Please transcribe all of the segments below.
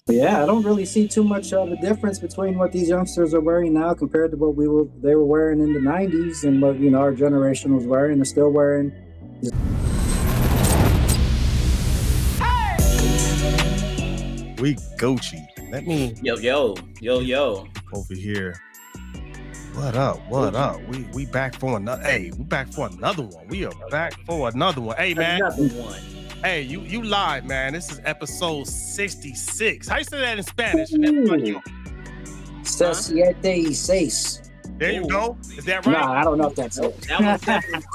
But yeah, I don't really see too much of a difference between what these youngsters are wearing now compared to what they were wearing in the '90s and what our generation was wearing and still wearing. We Gucci. Let me Yo. over here. What up? What up? We back for another. Hey, we back for another one. We are back for another one. Hey man. Another one. Hey, you live, man. This is episode 66. How you say that in Spanish? Siete seis. There you go. Is that right? Nah, I don't know if that's it. That was definitely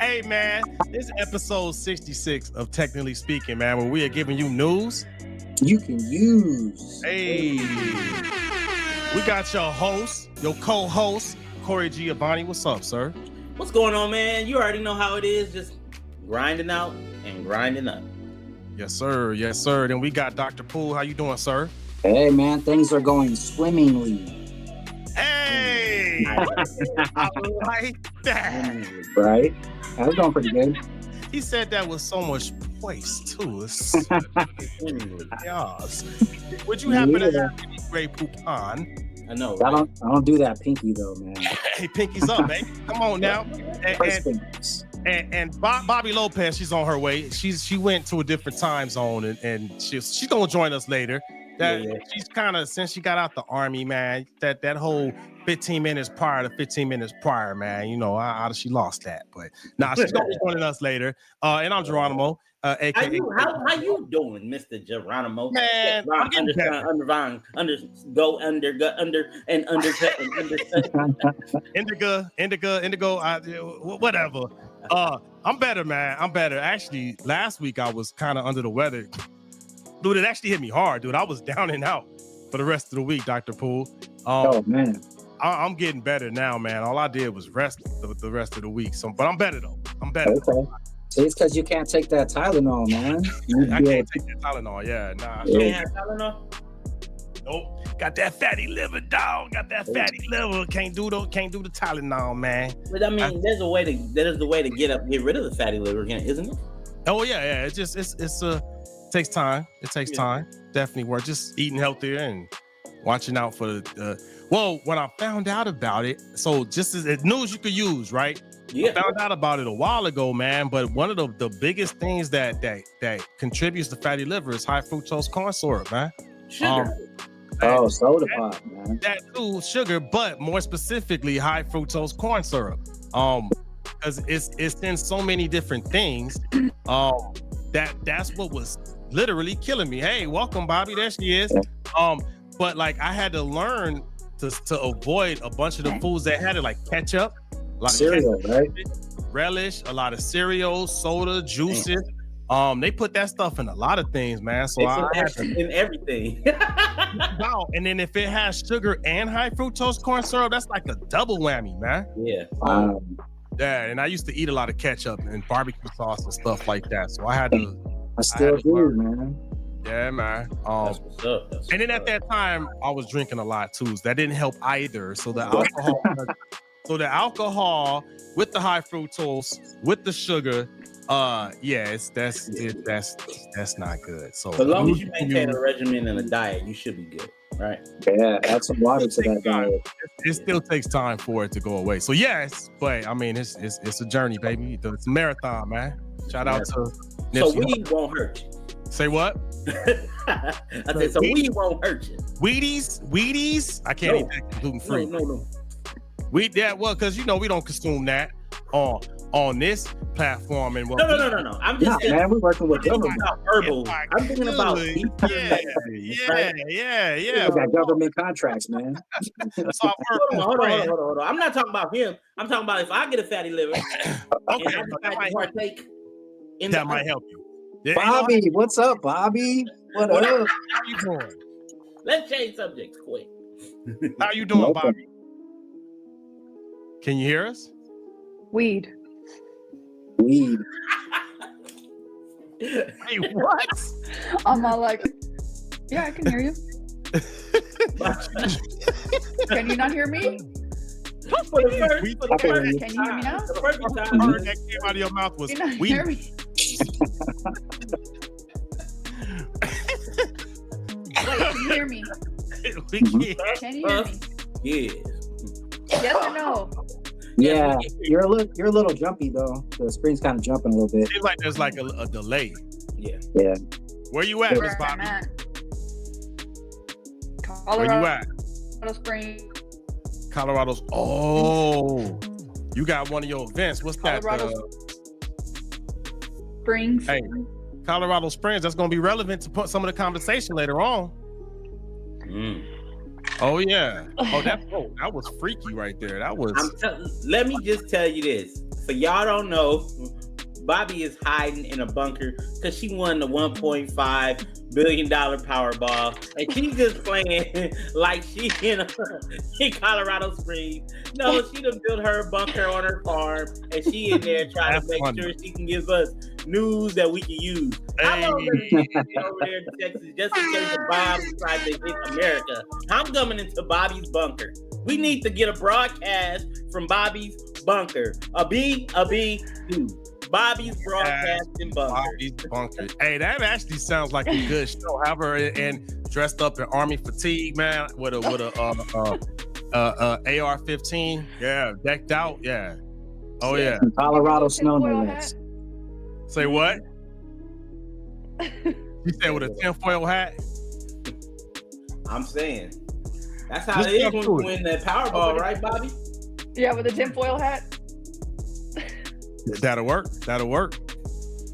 Hey man, this is episode 66 of Technically Speaking, man, where we are giving you news you can use. Hey, we got your host, your co-host, Corey Giovanni. What's up, sir? What's going on, man? You already know how it is. Just grinding out and grinding up. Yes, sir. Yes, sir. Then we got Dr. Poole. How you doing, sir? Hey, man, things are going swimmingly. Hey, I like that. Right? That was going pretty good. He said that with so much poise, too. Yes. Would you happen to have any Grey Poupon? I know. Right? I don't do that pinky though, man. Hey, pinky's up, baby. Come on now. And Bobby Lopez, she's on her way. She went to a different time zone, and she's gonna join us later. She's kind of, since she got out the army, man. That whole 15 minutes prior to 15 minutes prior, man. You know, how she lost that, but she's gonna be joining us later. And I'm Geronimo. AKA, how you doing, Mr. Geronimo? Man, I'm getting better. Indigo, whatever. I'm better, man. I'm better. Actually, last week I was kind of under the weather. Dude, it actually hit me hard, dude. I was down and out for the rest of the week, Dr. Poole. Oh, man. I'm getting better now, man. All I did was rest the rest of the week. But I'm better, though. I'm better. Okay. See, it's because you can't take that Tylenol, man. I can't take that Tylenol, yeah. Nah. You can't have Tylenol? Nope. Got that fatty liver, dog. Got that fatty liver. Can't do the Tylenol, man. But I mean, there's a way to get rid of the fatty liver again, isn't it? Oh yeah. It's just it takes time. It takes time. Definitely work. Just eating healthier and watching out for well, when I found out about it, so just as news you could use, right? Yeah. I found out about it a while ago, man. But one of the biggest things that contributes to fatty liver is high fructose corn syrup, man. Sugar. Soda pop, man. That too, sugar, but more specifically, high fructose corn syrup. Because it's in so many different things. That's what was literally killing me. Hey, welcome, Bobby. There she is. But like I had to learn to avoid a bunch of the foods that had it, like ketchup, a lot cereal, of ketchup, right? Relish, a lot of cereals, soda, juices. They put that stuff in a lot of things, man. So in everything. Wow. And then if it has sugar and high fructose corn syrup, that's like a double whammy, man. Yeah. Yeah, and I used to eat a lot of ketchup and barbecue sauce and stuff like that. So I had to. I still do, man. Yeah, man. That's what's up. And then at that time, I was drinking a lot too. So that didn't help either. So the alcohol with the high fructose, with the sugar, that's not good. So as long as you maintain a regimen and a diet, you should be good, right? Yeah, add some water to that diet. It still takes time for it to go away. So yes, but I mean it's a journey, baby. It's a marathon, man. Shout out to Nipsey. So weed won't hurt you. Say what? I said so weed won't hurt you. Wheaties? I can't eat that gluten free. No. Because we don't consume that on this platform. And no. I'm just saying, man, we're working with government. Herbal. I'm thinking about yeah. We got government contracts, man. Hold on. I'm not talking about him. I'm talking about if I get a fatty liver. Okay, that might help you. Bobby, what's up, Bobby? What up? How you doing? Let's change subjects quick. How you doing, Bobby? Can you hear us? Weed. Hey, what? I'm all like, yeah, I can hear you. Can you not hear me? Can you hear me now? The first word that came out of your mouth was weed. hear me? We can't. Can you hear me? Yeah. Yes or no? Yeah, you're a little jumpy though. The screen's kind of jumping a little bit. Seems like there's like a delay. Yeah. Yeah. Where you at, Miss Where I'm Bobby? at. Where you at? Colorado Springs. Colorado's. Oh, you got one of your events. What's that? Colorado Springs. Hey, Colorado Springs. That's going to be relevant to put some of the conversation later on. Mm. Oh yeah. Oh, that was freaky right there. That was. Let me just tell you this. For y'all don't know, Bobby is hiding in a bunker because she won the $1.5 billion Powerball, and she's just playing like she in Colorado Springs. No, she done built her bunker on her farm, and she in there trying to make sure she can give us news that we can use. I'm over there in Texas just in case the bomb decides to hit America. I'm coming into Bobby's bunker. We need to get a broadcast from Bobby's bunker. A B, dude. Bobby's broadcasting bunker. Bobby's bunker. Hey, that actually sounds like a good show. Have her and dressed up in army fatigue, man, with a AR-15. Yeah, decked out. Yeah. Oh yeah. Colorado snow limits. Say what? You said with a tinfoil hat? I'm saying. That's how it is when you win that Powerball, right, Bobby? Yeah, with a tinfoil hat. That'll work.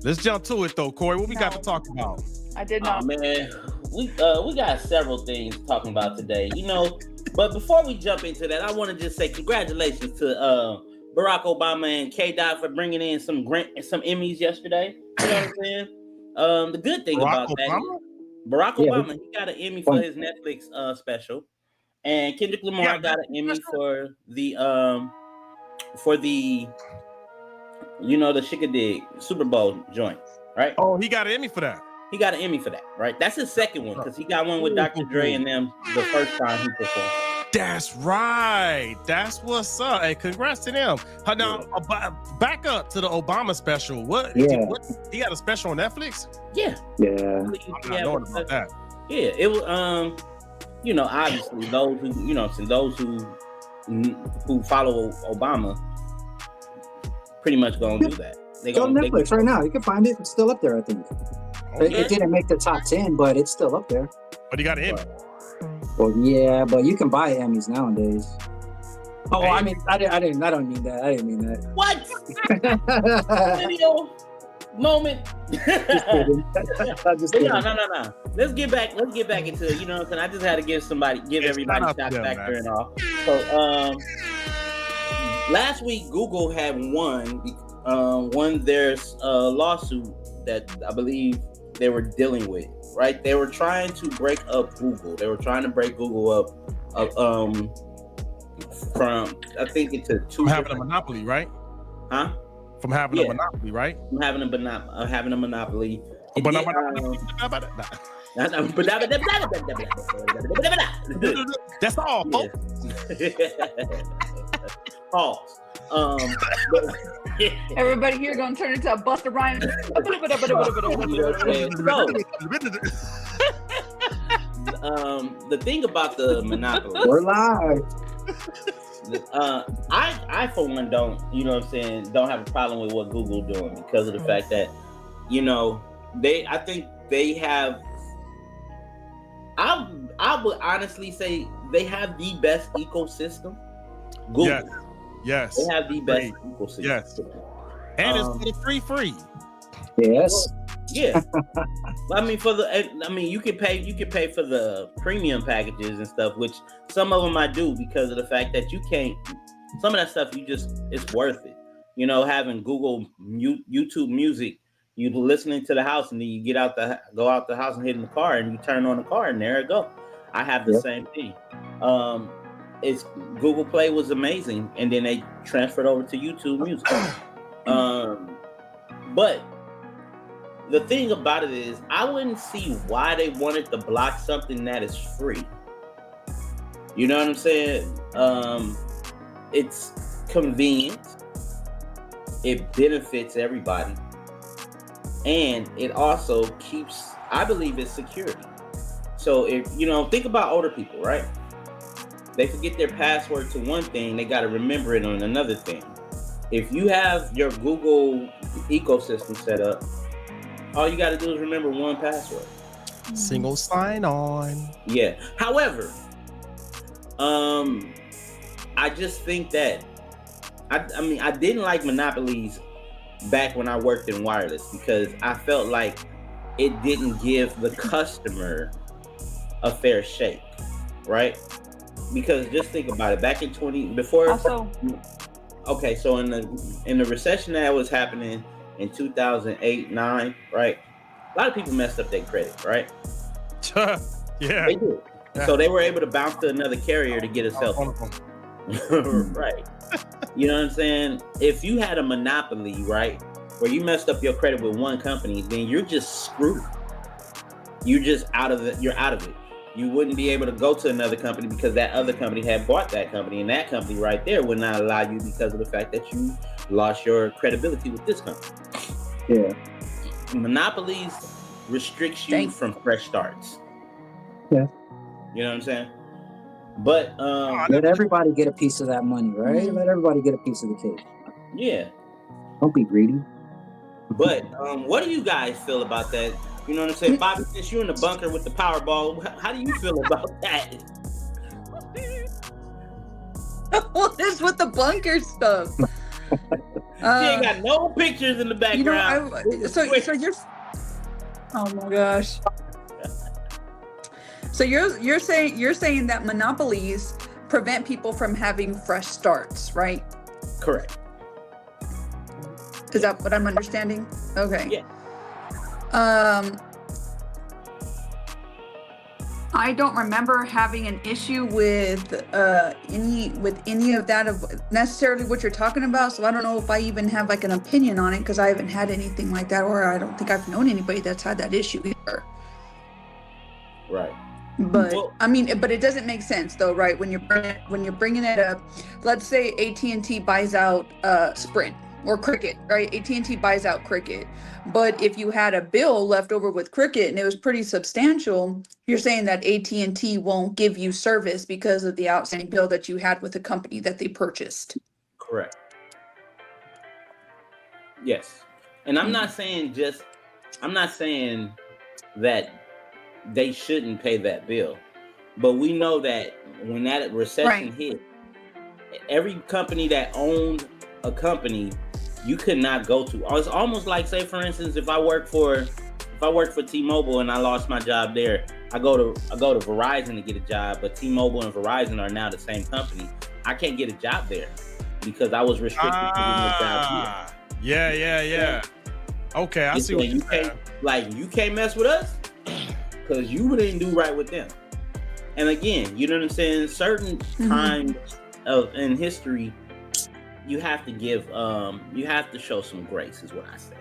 Let's jump to it though, Corey. What we got to talk about? I did not. Oh man, we got several things talking about today, But before we jump into that, I want to just say congratulations to Barack Obama and K-Dot for bringing in some Emmys yesterday. You know what I'm saying? The good thing about that, Barack Obama, he got an Emmy for his Netflix special, and Kendrick Lamar got an Emmy for the the Chick-a-Dig Super Bowl joint, right? Oh, he got an Emmy for that. He got an Emmy for that, right? That's his second one because he got one with Dr. Dre and them the first time he performed. That's right. That's what's up. Hey, congrats to them. Now, back up to the Obama special. What? Yeah. He got a special on Netflix? Yeah. I'm not knowing about that. Yeah, it was. Obviously those who follow Obama pretty much gonna do that. Go on Netflix right now. You can find it. It's still up there, I think. Okay. It didn't make the top 10, but it's still up there. But he got an Emmy. Well, yeah, but you can buy Emmys nowadays. Oh, I mean, I don't mean that. I didn't mean that. What? Millennial Moment. Just kidding. No. Let's get back into it. You know what I'm saying? I just had to give everybody shock factor and all. So last week Google had won their lawsuit that I believe they were dealing with. Right? They were trying to break up Google. They were trying to break Google up from I think it's from having a monopoly, right? Huh? From having a monopoly, right? From having a monopoly. That's all, folks. Pause. Everybody here gonna turn into a Busta Rhymes. The thing about the monopoly, we're live. I for one don't have a problem with what Google doing because of the fact that I think they have. I would honestly say they have the best ecosystem. Google. Yes. They have the best ecosystem. Yes. And it's for the free. Yes. Yeah. You can pay for the premium packages and stuff, which some of them I do because of the fact that you can't. Some of that stuff it's worth it. Having Google YouTube Music, you listening to the house and then you go out the house and hit in the car and you turn on the car and there it go. I have the same thing. It's Google Play was amazing, and then they transferred over to YouTube Music. But the thing about it is, I wouldn't see why they wanted to block something that is free. You know what I'm saying? It's convenient. It benefits everybody, and it also keeps. I believe it's security. So if think about older people, right? They forget their password to one thing, they got to remember it on another thing. If you have your Google ecosystem set up, all you got to do is remember one password. Single sign on. Yeah. However, I just think that I mean I didn't like monopolies back when I worked in wireless because I felt like it didn't give the customer a fair shake, right? Because just think about it. Back in okay, so in the recession that was happening in 2008-9, right? A lot of people messed up their credit, right? Yeah. They did. So they were able to bounce to another carrier to get a cell phone. Right. You know what I'm saying? If you had a monopoly, right, where you messed up your credit with one company, then you're just screwed. You're just out of it. You're out of it. You wouldn't be able to go to another company because that other company had bought that company, and that company right there would not allow you because of the fact that you lost your credibility with this company. Yeah. Monopolies restricts you from fresh starts. Yeah. You know what I'm saying? But let everybody get a piece of that money, right? Let everybody get a piece of the cake. Yeah. Don't be greedy. But what do you guys feel about that? You know what I'm saying? Bobby, since you're in the bunker with the Powerball, how do you feel about that? What is with the bunker stuff? She ain't got no pictures in the background. So you're. Oh my gosh. So you're saying that monopolies prevent people from having fresh starts, right? Correct. Is that what I'm understanding? Okay. Yeah. I don't remember having an issue with any of that of necessarily what you're talking about. So I don't know if I even have like an opinion on it because I haven't had anything like that, or I don't think I've known anybody that's had that issue either. Right. But I mean, but it doesn't make sense though, right? When you're bringing it up, let's say AT&T buys out Sprint or Cricket, right? AT&T buys out Cricket. But if you had a bill left over with Cricket and it was pretty substantial, you're saying that AT&T won't give you service because of the outstanding bill that you had with the company that they purchased. Correct. Yes. And I'm not saying that they shouldn't pay that bill. But we know that when that recession hit, every company that owned a company, you could not go to. It's almost like, say for instance, if I work for T-Mobile and I lost my job there, I go to Verizon to get a job, but T-Mobile and Verizon are now the same company. I can't get a job there because I was restricted to getting a job here. Yeah. Okay, I see what you're saying. Like, you can't mess with us because you didn't do right with them. And again, you know what I'm saying? Certain times in history, you have to give, you have to show some grace, is what I say.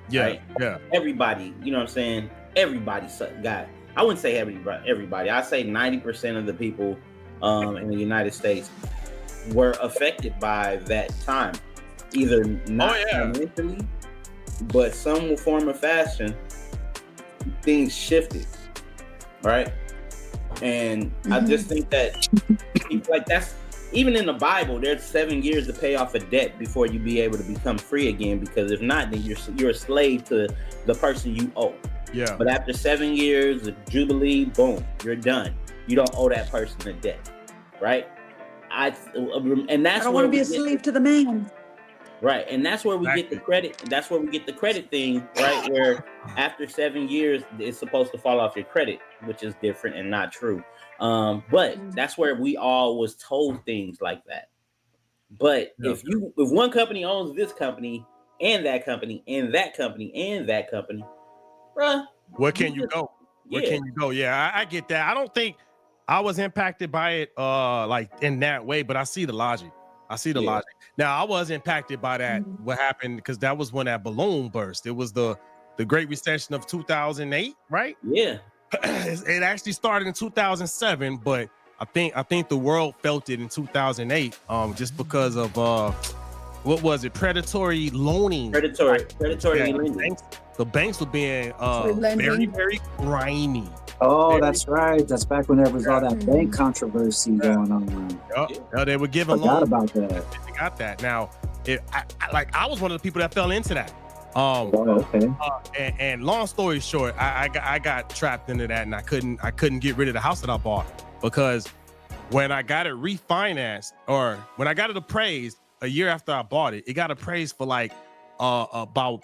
Yeah, right? yeah. Everybody, you know what I'm saying? Everybody got. I wouldn't say everybody. I say 90% of the people in the United States were affected by that time, either not financially, but some form of fashion. Things shifted, right? And I just think that, like, that's even in the Bible. There's 7 years to pay off a debt before you be able to become free again. Because if not, then you're a slave to the person you owe. Yeah. But after 7 years of jubilee, boom, you're done. You don't owe that person a debt, right? And that's I don't want to be a slave to the man. Right, and that's where we get the credit. That's where we get the credit thing, right? Where after 7 years, it's supposed to fall off your credit, which is different and not true. But that's where we all was told things like that. But if one company owns this company and that company and that company and that company, bruh, where can you go? Where can you go? Yeah, I get that. I don't think I was impacted by it like in that way, but I see the logic. Logic. Now, I was impacted by that. What happened? Because that was when that balloon burst. It was the Great Recession of 2008, right? Yeah. It actually started in 2007, but I think the world felt it in 2008, just because of what was it? Predatory loaning. Predatory lending. The banks were being very, very grimy. Oh, that's right. That's back when there was all that bank Mhm. controversy going on. They were giving Forgot loans. about that. They got that. Now, I was one of the people that fell into that. Oh, okay. And long story short, I got trapped into that, and I couldn't get rid of the house that I bought because when I got it refinanced or when I got it appraised a year after I bought it, it got appraised for like about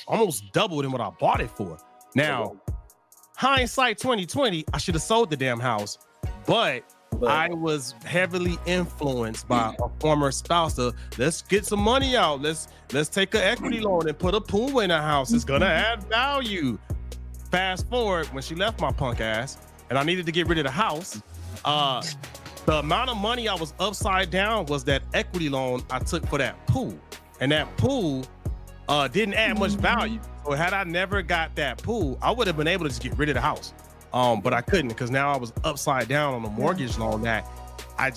almost double than what I bought it for. Now, hindsight 2020, I should have sold the damn house, but I was heavily influenced by a former spouse to let's get some money out. Let's take an equity loan and put a pool in the house. It's gonna add value. Fast forward when she left my punk ass and I needed to get rid of the house. The amount of money I was upside down was that equity loan I took for that pool. And that pool didn't add much value. So had I never got that pool, I would have been able to just get rid of the house. But I couldn't because now I was upside down on a mortgage loan that I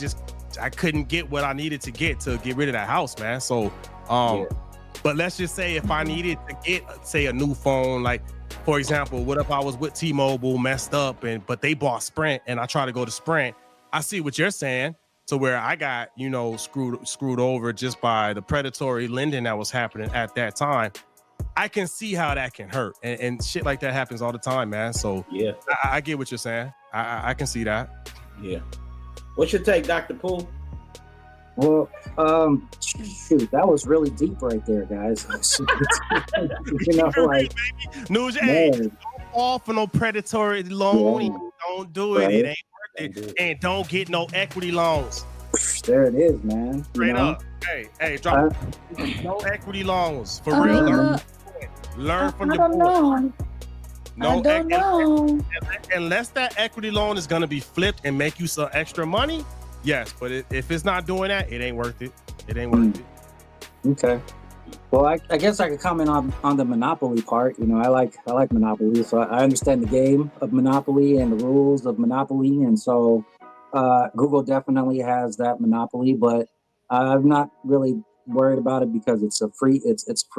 couldn't get what I needed to get rid of that house, man. So, but let's just say if I needed to get, say, a new phone, like for example, what if I was with T-Mobile, messed up, but they bought Sprint and I try to go to Sprint, I see what you're saying. So where I got, screwed over just by the predatory lending that was happening at that time. I can see how that can hurt, and shit like that happens all the time, man. So yeah, I get what you're saying. I can see that. Yeah. What's your take, Dr. Poole? Well, shoot, that was really deep right there, guys. Like news. Hey, don't fall for no predatory loan. Yeah. Don't do it. Right. It ain't worth it. And don't get no equity loans. There it is, man. Straight up. Hey, drop no equity loans for real. Learn from the board. I don't know. Unless that equity loan is going to be flipped and make you some extra money, yes. But if it's not doing that, it ain't worth it. It ain't worth it. Okay. Well, I guess I could comment on the Monopoly part. I like Monopoly, so I understand the game of Monopoly and the rules of Monopoly, and so Google definitely has that monopoly, but I'm not really worried about it because it's free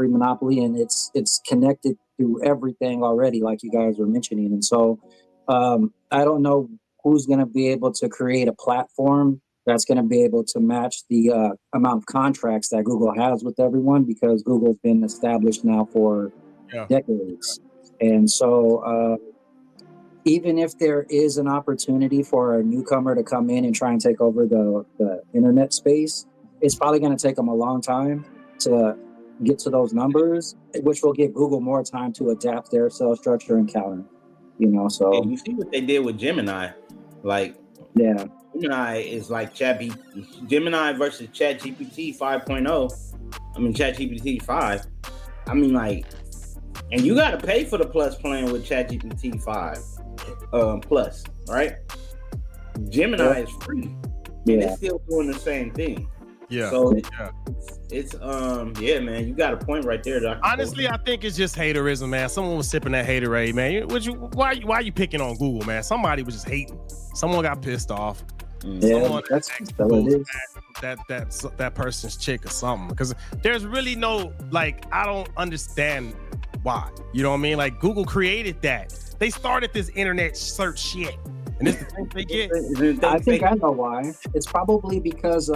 monopoly and it's connected to everything already, like you guys were mentioning. And so I don't know who's going to be able to create a platform that's going to be able to match the amount of contracts that Google has with everyone, because Google's been established now for decades. And so even if there is an opportunity for a newcomer to come in and try and take over the internet space, it's probably going to take them a long time to get to those numbers, which will give Google more time to adapt their sales structure and counter. So and you see what they did with Gemini, Gemini is like Gemini versus ChatGPT 5.0. I mean ChatGPT 5. I mean, like, and you got to pay for the plus plan with ChatGPT 5 plus, right? Gemini is free, and it's still doing the same thing. Yeah. So it's man, you got a point right there, Dr. Honestly, I think it's just haterism, man. Someone was sipping that haterade, man. Why are you picking on Google, man? Somebody was just hating. Someone got pissed off. Someone that person's chick or something. Because there's really no, like, I don't understand why. You know what I mean? Like, Google created that. They started this internet search shit. And this is the thing they get. I think I know why. It's probably because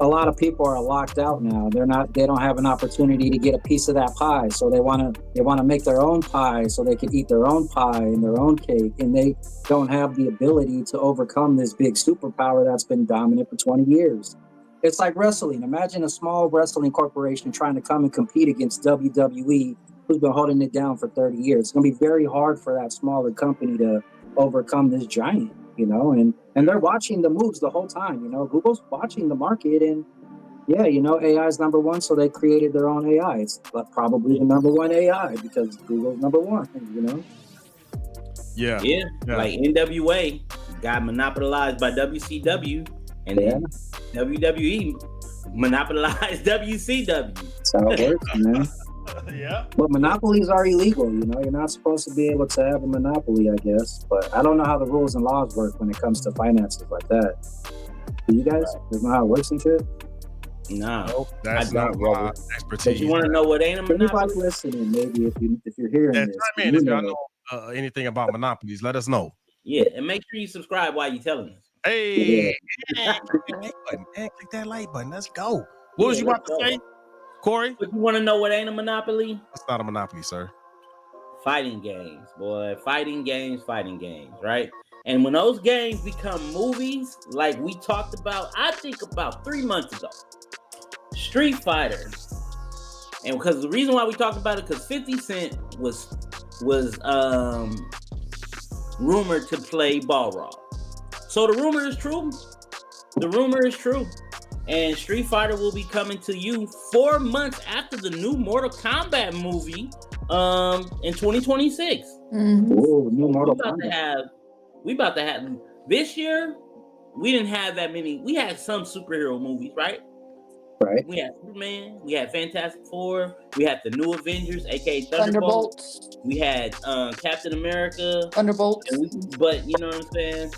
a lot of people are locked out now. They don't have an opportunity to get a piece of that pie. So they want to make their own pie so they can eat their own pie and their own cake. And they don't have the ability to overcome this big superpower that's been dominant for 20 years. It's like wrestling. Imagine a small wrestling corporation trying to come and compete against WWE, who's been holding it down for 30 years. It's going to be very hard for that smaller company to overcome this giant, and they're watching the moves the whole time. Google's watching the market, and AI is number one, so they created their own AI. It's probably the number one AI because Google's number one. Yeah. Like NWA got monopolized by WCW, and then WWE monopolized WCW. That's how it works, man. Yeah. But monopolies are illegal, You're not supposed to be able to have a monopoly, I guess. But I don't know how the rules and laws work when it comes to finances like that. Do you guys? You know how it works and shit? No, that's not my expertise. But you want to know what ain't a monopoly? Anybody listening, maybe if you're hearing this, if y'all know anything about monopolies, let us know. Yeah, and make sure you subscribe while you're telling us. Hey, click that like button, man. Click that like button. Let's go. What was you about to say, Corey? But you want to know what ain't a monopoly? It's not a monopoly, sir. Fighting games, boy. Fighting games, right? And when those games become movies, like we talked about, I think about 3 months ago, Street Fighter. And because the reason why we talked about it, because 50 Cent was rumored to play Balrog. So the rumor is true. And Street Fighter will be coming to you 4 months after the new Mortal Kombat movie in 2026. Mhm. Ooh, new Mortal Kombat. We about to have this year. We didn't have that many. We had some superhero movies, right? Right. We had Superman. We had Fantastic Four. We had the new Avengers, aka Thunderbolts. We had Captain America. Thunderbolts. But you know what I'm saying?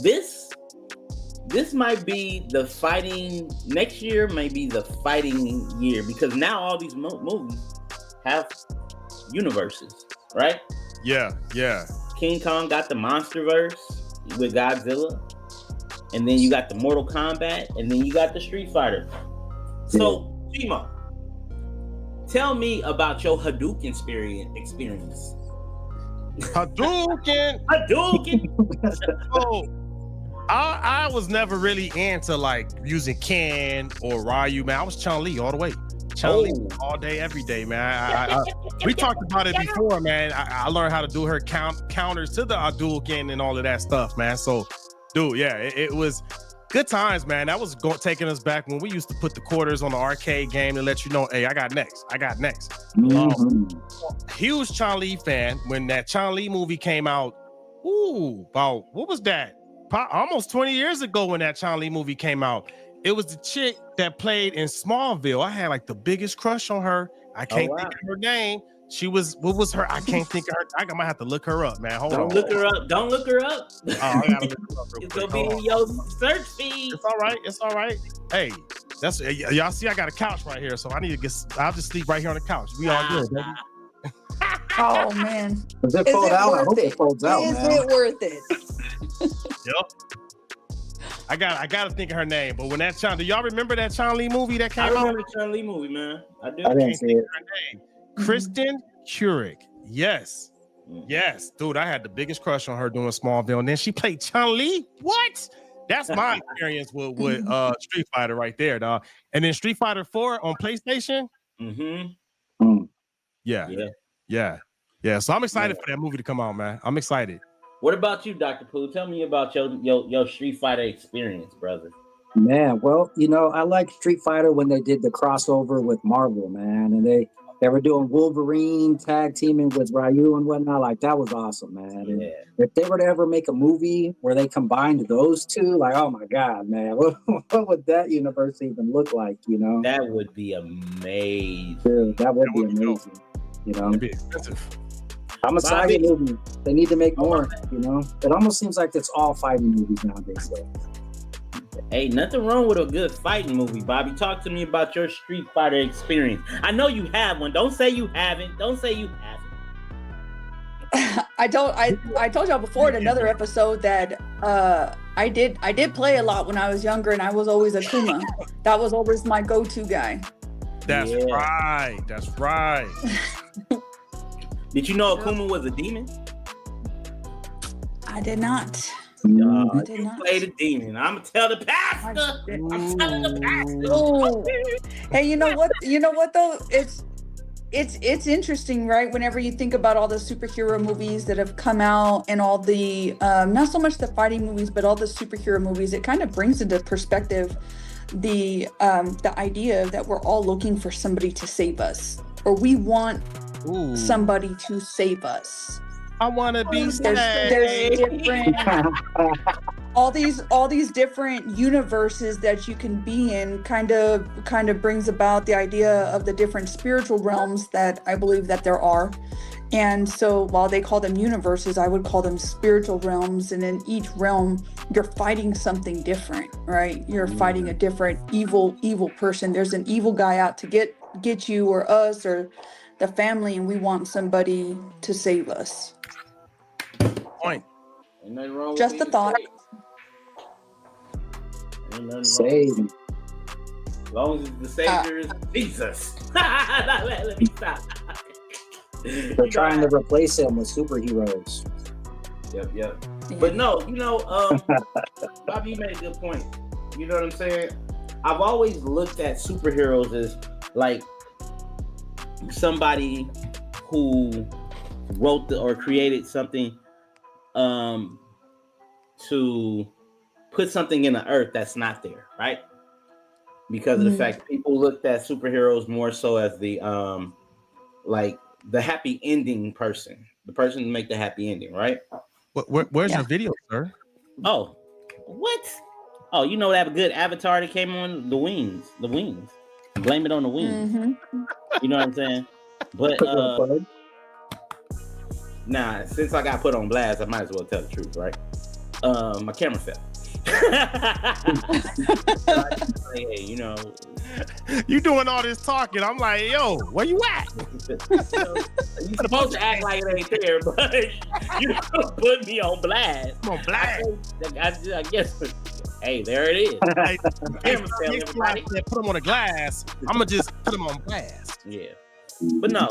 This might be the fighting next year. Might be the fighting year because now all these movies have universes, right? Yeah. King Kong got the Monsterverse with Godzilla, and then you got the Mortal Kombat, and then you got the Street Fighter. So, Chimo, tell me about your Hadouken experience. Hadouken. Oh, I was never really into like using Ken or Ryu, man. I was Chun-Li all the way. Chun-Li all day, every day, man. We talked about it before, man. I learned how to do her counters to the Hadouken and all of that stuff, man. So, dude, yeah, it was good times, man. That was taking us back when we used to put the quarters on the arcade game and let you know, hey, I got next. Huge Chun-Li fan. When that Chun-Li movie came out, about, what was that? Almost 20 years ago when that Chun-Li movie came out. It was the chick that played in Smallville. I had like the biggest crush on her. I can't think of her name. What was her? I can't think of her. I might have to look her up, man. Hold on. Don't look her up. Oh, I gotta look her up real It's quick. gonna be in your search feed. It's all right. Hey, that's y'all see I got a couch right here, so I'll just sleep right here on the couch. We all good, baby. Oh man. Does it fold out? I hope it folds out, Is man. it worth it? Yep. I gotta think of her name, but when that do y'all remember that Chun-Li movie that came out? I remember the Chun-Li movie, man. I do. I didn't see it. Her name. Kristen Curick. Yes, dude. I had the biggest crush on her doing Smallville, and then she played Chun-Li. What? That's my experience with Street Fighter right there, dog. And then Street Fighter 4 on PlayStation. Yeah. So I'm excited for that movie to come out, man. I'm excited. What about you, Dr. Pooh? Tell me about your Street Fighter experience, brother. Man, well, I liked Street Fighter when they did the crossover with Marvel, man, and they were doing Wolverine tag teaming with Ryu and whatnot. Like, that was awesome, man. And if they were to ever make a movie where they combined those two, like, oh my God, man, what would that universe even look like? That would be amazing. Dude, that would be amazing. It'd be expensive. I'm excited. They need to make more. It almost seems like it's all fighting movies nowadays. Though. Hey, nothing wrong with a good fighting movie, Bobby. Talk to me about your Street Fighter experience. I know you have one. Don't say you haven't. I told y'all before in another episode that I did play a lot when I was younger, and I was always Akuma. That was always my go-to guy. That's right. Did you know Akuma was a demon? I did not. You played a demon. I'm gonna tell the pastor. I'm telling the pastor. Oh. Hey, you know what though? It's interesting, right? Whenever you think about all the superhero movies that have come out and all the not so much the fighting movies, but all the superhero movies, it kind of brings into perspective the idea that we're all looking for somebody to save us, or we want somebody to save us. I want to be saved. There's different all these different universes that you can be in kind of brings about the idea of the different spiritual realms that I believe that there are. And so while they call them universes, I would call them spiritual realms. And in each realm, you're fighting something different, right? You're fighting a different evil person. There's an evil guy out to get you or us, or the family and we want somebody to save us. Point. Ain't nothing wrong with Just a being thought. saved. Ain't nothing wrong. Same. As long as the savior is Jesus. Let me stop. They're trying to replace him with superheroes. Yep. Yeah. But no, Bobby, you made a good point. You know what I'm saying? I've always looked at superheroes as like somebody who wrote or created something to put something in the earth that's not there, right? Because of the fact people looked at superheroes more so as the like the happy ending person, the person to make the happy ending, right? Where's your video, sir? Oh, what? Oh, you know that good Avatar that came on the wings. Blame it on the wings. You know what I'm saying? But nah, since I got put on blast, I might as well tell the truth, right? My camera fell. Hey, You doing all this talking. I'm like, yo, where you at? You're supposed to act like it ain't there, but you put me on blast. I'm on blast. I guess. Hey, there it is. Like, Camera fell, everybody. put them on a glass. I'm gonna just put them on blast. Yeah, but no,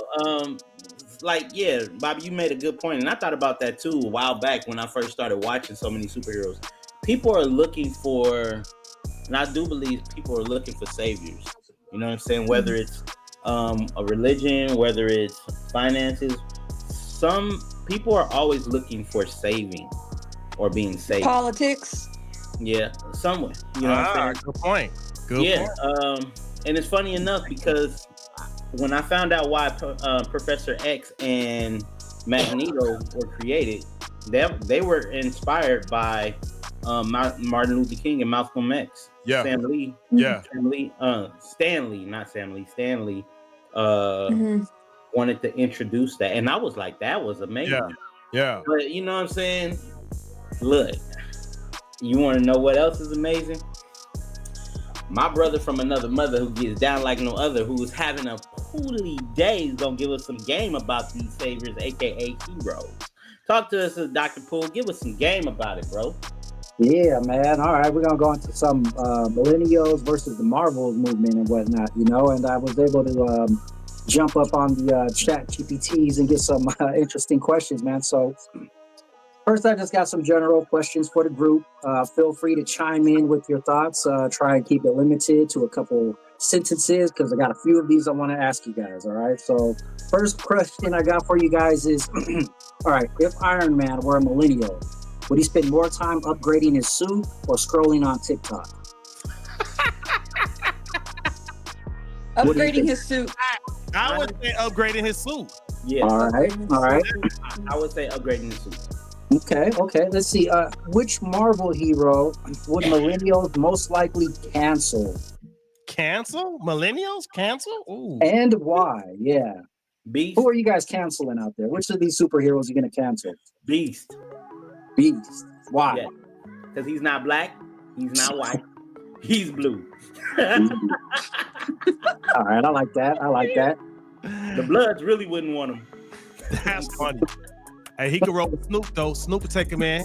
Bobby, you made a good point, and I thought about that too a while back when I first started watching so many superheroes. People are looking for, and I do believe people are looking for saviors. You know what I'm saying? Whether it's a religion, whether it's finances, some people are always looking for saving or being saved. Politics. Yeah, somewhere. You know what I'm saying? Good point. Good point. And it's funny enough because when I found out why Professor X and Magneto were created, they were inspired by Martin Luther King and Malcolm X. Yeah. Stanley, wanted to introduce that, and I was like, that was amazing. Yeah. But you know what I'm saying? Look, you want to know what else is amazing? My brother from another mother who gets down like no other, who's having a poodly day, is gonna give us some game about these saviors, aka heroes. Talk to us, Dr. Poole. Give us some game about it, bro. Yeah, man. All right, we're gonna go into some Millennials versus the Marvels movement and whatnot, and I was able to jump up on the chat GPTs and get some interesting questions, man. So first, I just got some general questions for the group. Feel free to chime in with your thoughts. Try and keep it limited to a couple sentences because I got a few of these I want to ask you guys. All right. So first question I got for you guys is, all right, if Iron Man were a millennial, would he spend more time upgrading his suit or scrolling on TikTok? Upgrading his suit. I would say upgrading his suit. Yeah. All right. I would say upgrading his suit. Okay. Let's see. Which Marvel hero would millennials most likely cancel? Cancel? Millennials? Cancel? Ooh. And why? Yeah. Beast. Who are you guys canceling out there? Which of these superheroes are you going to cancel? Beast. Why? Yeah. Because he's not black. He's not white. He's blue. All right. I like that. The Bloods really wouldn't want him. That's funny. Hey, he could roll with Snoop though. Snoop would take him in.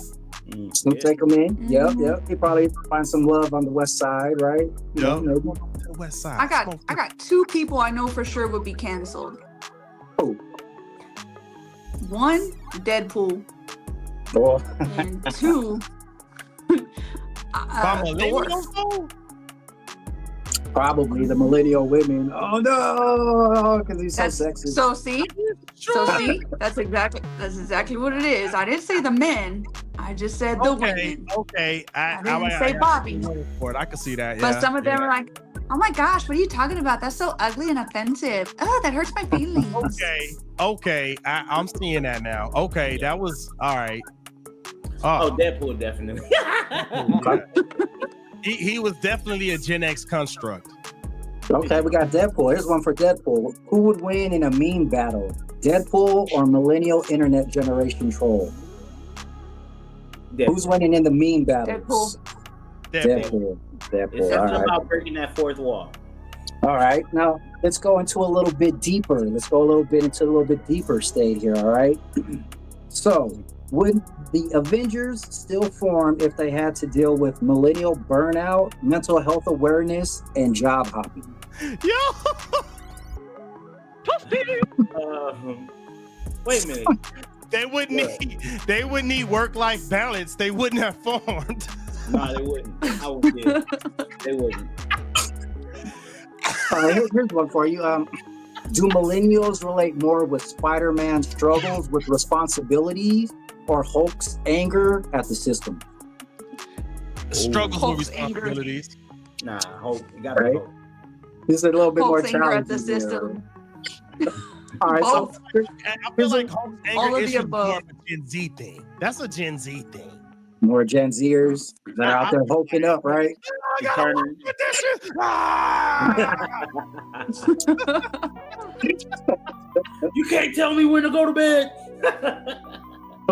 Take him in. Yep. He probably find some love on the west side, right? The west side. I got two people I know for sure would be canceled. Who? One, Deadpool. Oh. And two, Thor. Probably the millennial women. Oh no, because he's so sexy. So see, that's exactly what it is. I didn't say the men. I just said the women. Okay. I didn't say Bobby. I can see that. But some of them are like, oh my gosh, what are you talking about? That's so ugly and offensive. Oh, that hurts my feelings. Okay. I'm seeing that now. Okay, that was all right. Oh, Deadpool definitely. He was definitely a Gen X construct. Okay, we got Deadpool. Here's one for Deadpool. Who would win in a meme battle? Deadpool or millennial internet generation troll? Deadpool. Who's winning in the meme battles? Deadpool. It's something about breaking that fourth wall. All right, now let's go into a little bit deeper. Let's go a little bit into a little bit deeper state here. All right. So, would the Avengers still form if they had to deal with millennial burnout, mental health awareness, and job hopping? Yo, Wait a minute. they wouldn't need work-life balance. They wouldn't have formed. No, they wouldn't. I would. Yeah. They wouldn't. All right, here's one for you. Do millennials relate more with Spider-Man's struggles with responsibilities or Hulk's anger at the system? Struggles with Hulk's anger. responsibilities. Nah, hope. You gotta Right. hope. This is a little bit more Hulk's anger at challenging. the system. All right, so Both. I feel like Hulk's all anger of is the more above. of a Gen Z thing. That's a Gen Z thing. more Gen Zers that are out there hulking up, right? I gotta Turner. work with this shit. Ah! You can't tell me when to go to bed.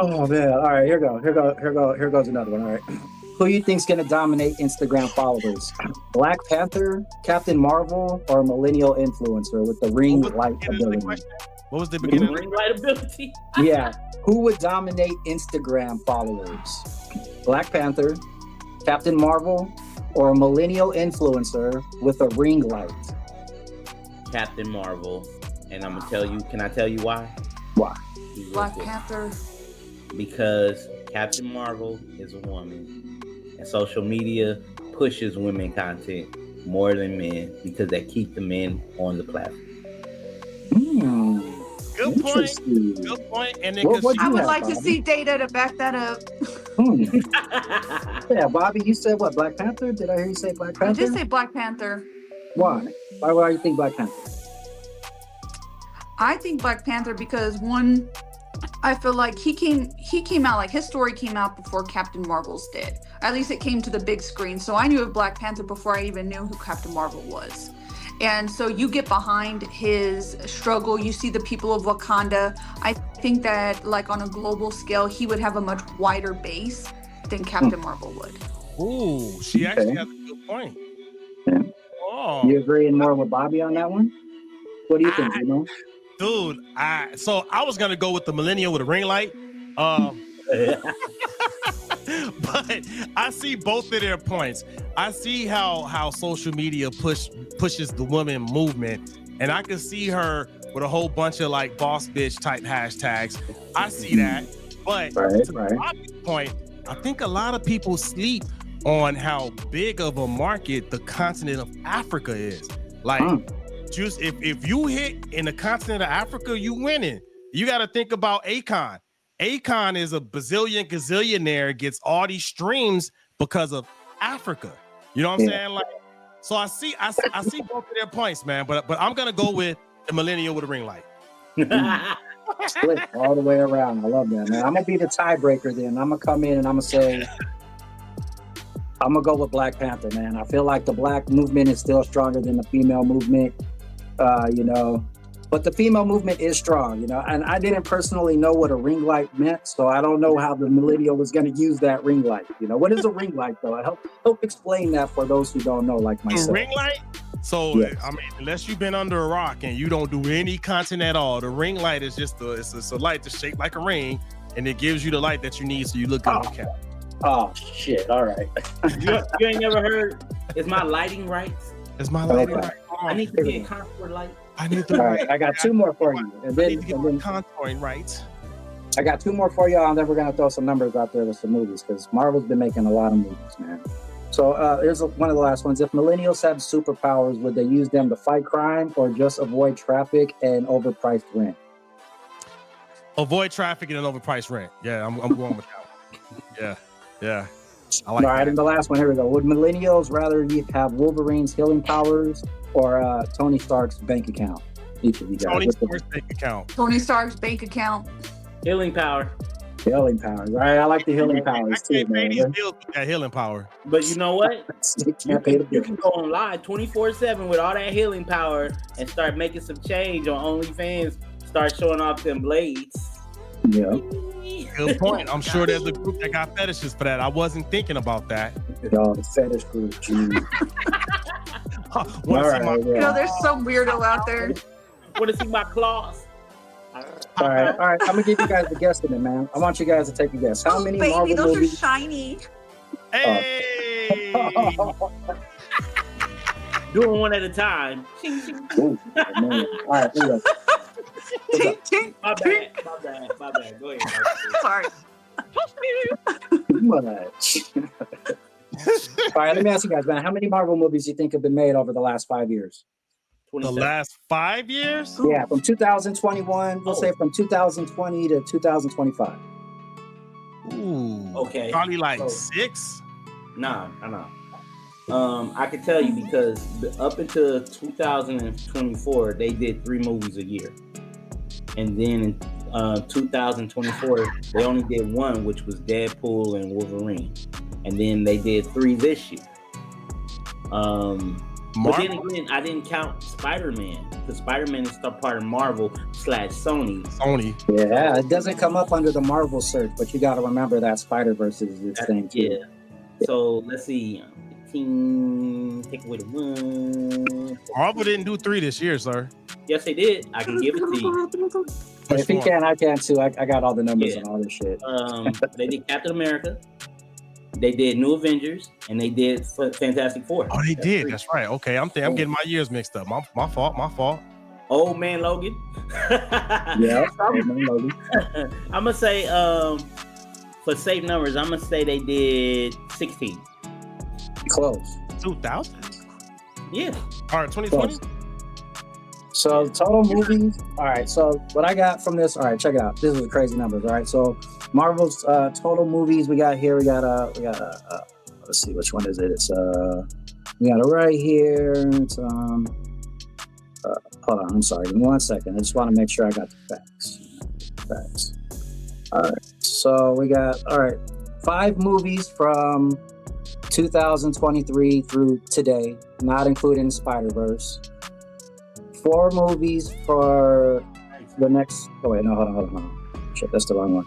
Oh man! All right, here goes another one. All right, who you think's gonna dominate Instagram followers? Black Panther, Captain Marvel, or a millennial influencer with the ring light ability? What was the beginning? Ring light ability. Yeah, who would dominate Instagram followers? Black Panther, Captain Marvel, or a millennial influencer with a ring light? Captain Marvel, and I'm gonna tell you. Can I tell you why? Why? Black Panther. Because Captain Marvel is a woman, and social media pushes women content more than men because they keep the men on the platform. Good point. Interesting. Good point. And then What I you would have, like to Bobby? see data to back that up. Yeah, Bobby, you said what? Black Panther? Did I hear you say Black I Panther? did say Black Panther. Why? Why do you think Black Panther? I think Black Panther because one, I feel like he came out, like his story came out before Captain Marvel's did. At least it came to the big screen. So I knew of Black Panther before I even knew who Captain Marvel was. And so you get behind his struggle. You see the people of Wakanda. I think that like on a global scale, he would have a much wider base than Captain Marvel would. ooh, she actually has a good point. Yeah. Oh, You agreeing more with Bobby on that one? What do you think, Gino? dude, I was gonna go with the millennial with a ring light. But I see both of their points. I see how social media pushes the women movement, and I can see her with a whole bunch of like boss bitch type hashtags. I see that, but to Bobby's point, I think a lot of people sleep on how big of a market the continent of Africa is. Like, just if you hit in the continent of Africa, you winning. You got to think about Akon. Akon is a bazillion gazillionaire, gets all these streams because of Africa. You know what I'm saying? Like, so I see both of their points, man. But I'm gonna go with the millennial with a ring light. Split all the way around. I love that, man. I'm gonna be the tiebreaker then. I'm gonna come in and I'm gonna say I'm gonna go with Black Panther, man. I feel like the black movement is still stronger than the female movement. You know, but the female movement is strong, you know, and I didn't personally know what a ring light meant, so I don't know how the millennial was going to use that ring light. You know, what is a ring light though? Help explain that for those who don't know, like myself. A ring light? So yes. I mean, unless you've been under a rock and you don't do any content at all, the ring light is just it's a light that's shaped like a ring, and it gives you the light that you need so you look good on camera. Oh shit! All right. you ain't never heard? Is my lighting right? Is my lighting right? I need to get a contour light. I need to. All right, I got two more for you, and then, I need to get my contouring right. I got two more for y'all, and then we're gonna throw some numbers out there with some movies because Marvel's been making a lot of movies, man. So here's one of the last ones. If millennials had superpowers, would they use them to fight crime or just avoid traffic and overpriced rent? Avoid traffic and an overpriced rent. Yeah, I'm going with that one. Yeah. I like All right, that. and the last one, here we go. Would millennials rather have Wolverine's healing powers or Tony Stark's bank account? Each of you guys. Tony Stark's bank account. Tony Stark's bank account. Healing power. Healing powers. All right, I like the healing powers I too, can't pay man. these bills with that healing power. But you know what? You You can go on live 24/7 with all that healing power and start making some change on OnlyFans. Start showing off them blades. Yeah. Good point. I'm sure there's a group that got fetishes for that. I wasn't thinking about that. Y'all, the fetish group, geez. Want to see All my right, You yeah. know, there's some weirdo out there. Want to see my claws? All right. I'm gonna give you guys the guesstimate, man. I want you guys to take a guess. How Oh, many baby, Marvel those movies? are shiny. Hey. Doing one at a time. Ooh, man. All right, here we go. Tink, tink, My tink. bad. Go ahead. Sorry. Too much. All right, let me ask you guys, man. How many Marvel movies do you think have been made over the last 5 years? The 27. last 5 years? Yeah, from 2021, we'll say from 2020 to 2025. Ooh. Okay. Probably like So- 6. Nah. I can tell you because up until 2024, they did 3 movies a year. And then in 2024, they only did 1, which was Deadpool and Wolverine. And then they did 3 this year. But then again, I didn't count Spider-Man because Spider-Man is still part of Marvel/Sony. Sony. Yeah, it doesn't come up under the Marvel search, but you got to remember that Spider-Verse is its thing too. Yeah. So let's see. 15, take away the 1. Marvel didn't do 3 this year, sir. Yes, they did. I can give it to you. If he one? can, I can too. I got all the numbers Yeah. and all this shit. They did Captain America. They did New Avengers, and they did Fantastic Four. Oh, they That's did. 3. That's right. Okay, I'm getting my years mixed up. My fault. Old Man Logan. Yeah, I'm gonna say for safe numbers, I'm gonna say they did 16. close. 2000. Yeah. All right, 2020. So total movies. All right. So what I got from this. All right, check it out. This is the crazy numbers. All right. So Marvel's total movies we got here. We got let's see which one is it. It's we got it right here. It's hold on. I'm sorry. Give me 1 second. I just want to make sure I got the facts. All right. So we got 5 movies from 2023 through today, not including Spider-Verse. 4 movies for the next. Oh wait, no, hold on. Shit, that's the wrong one.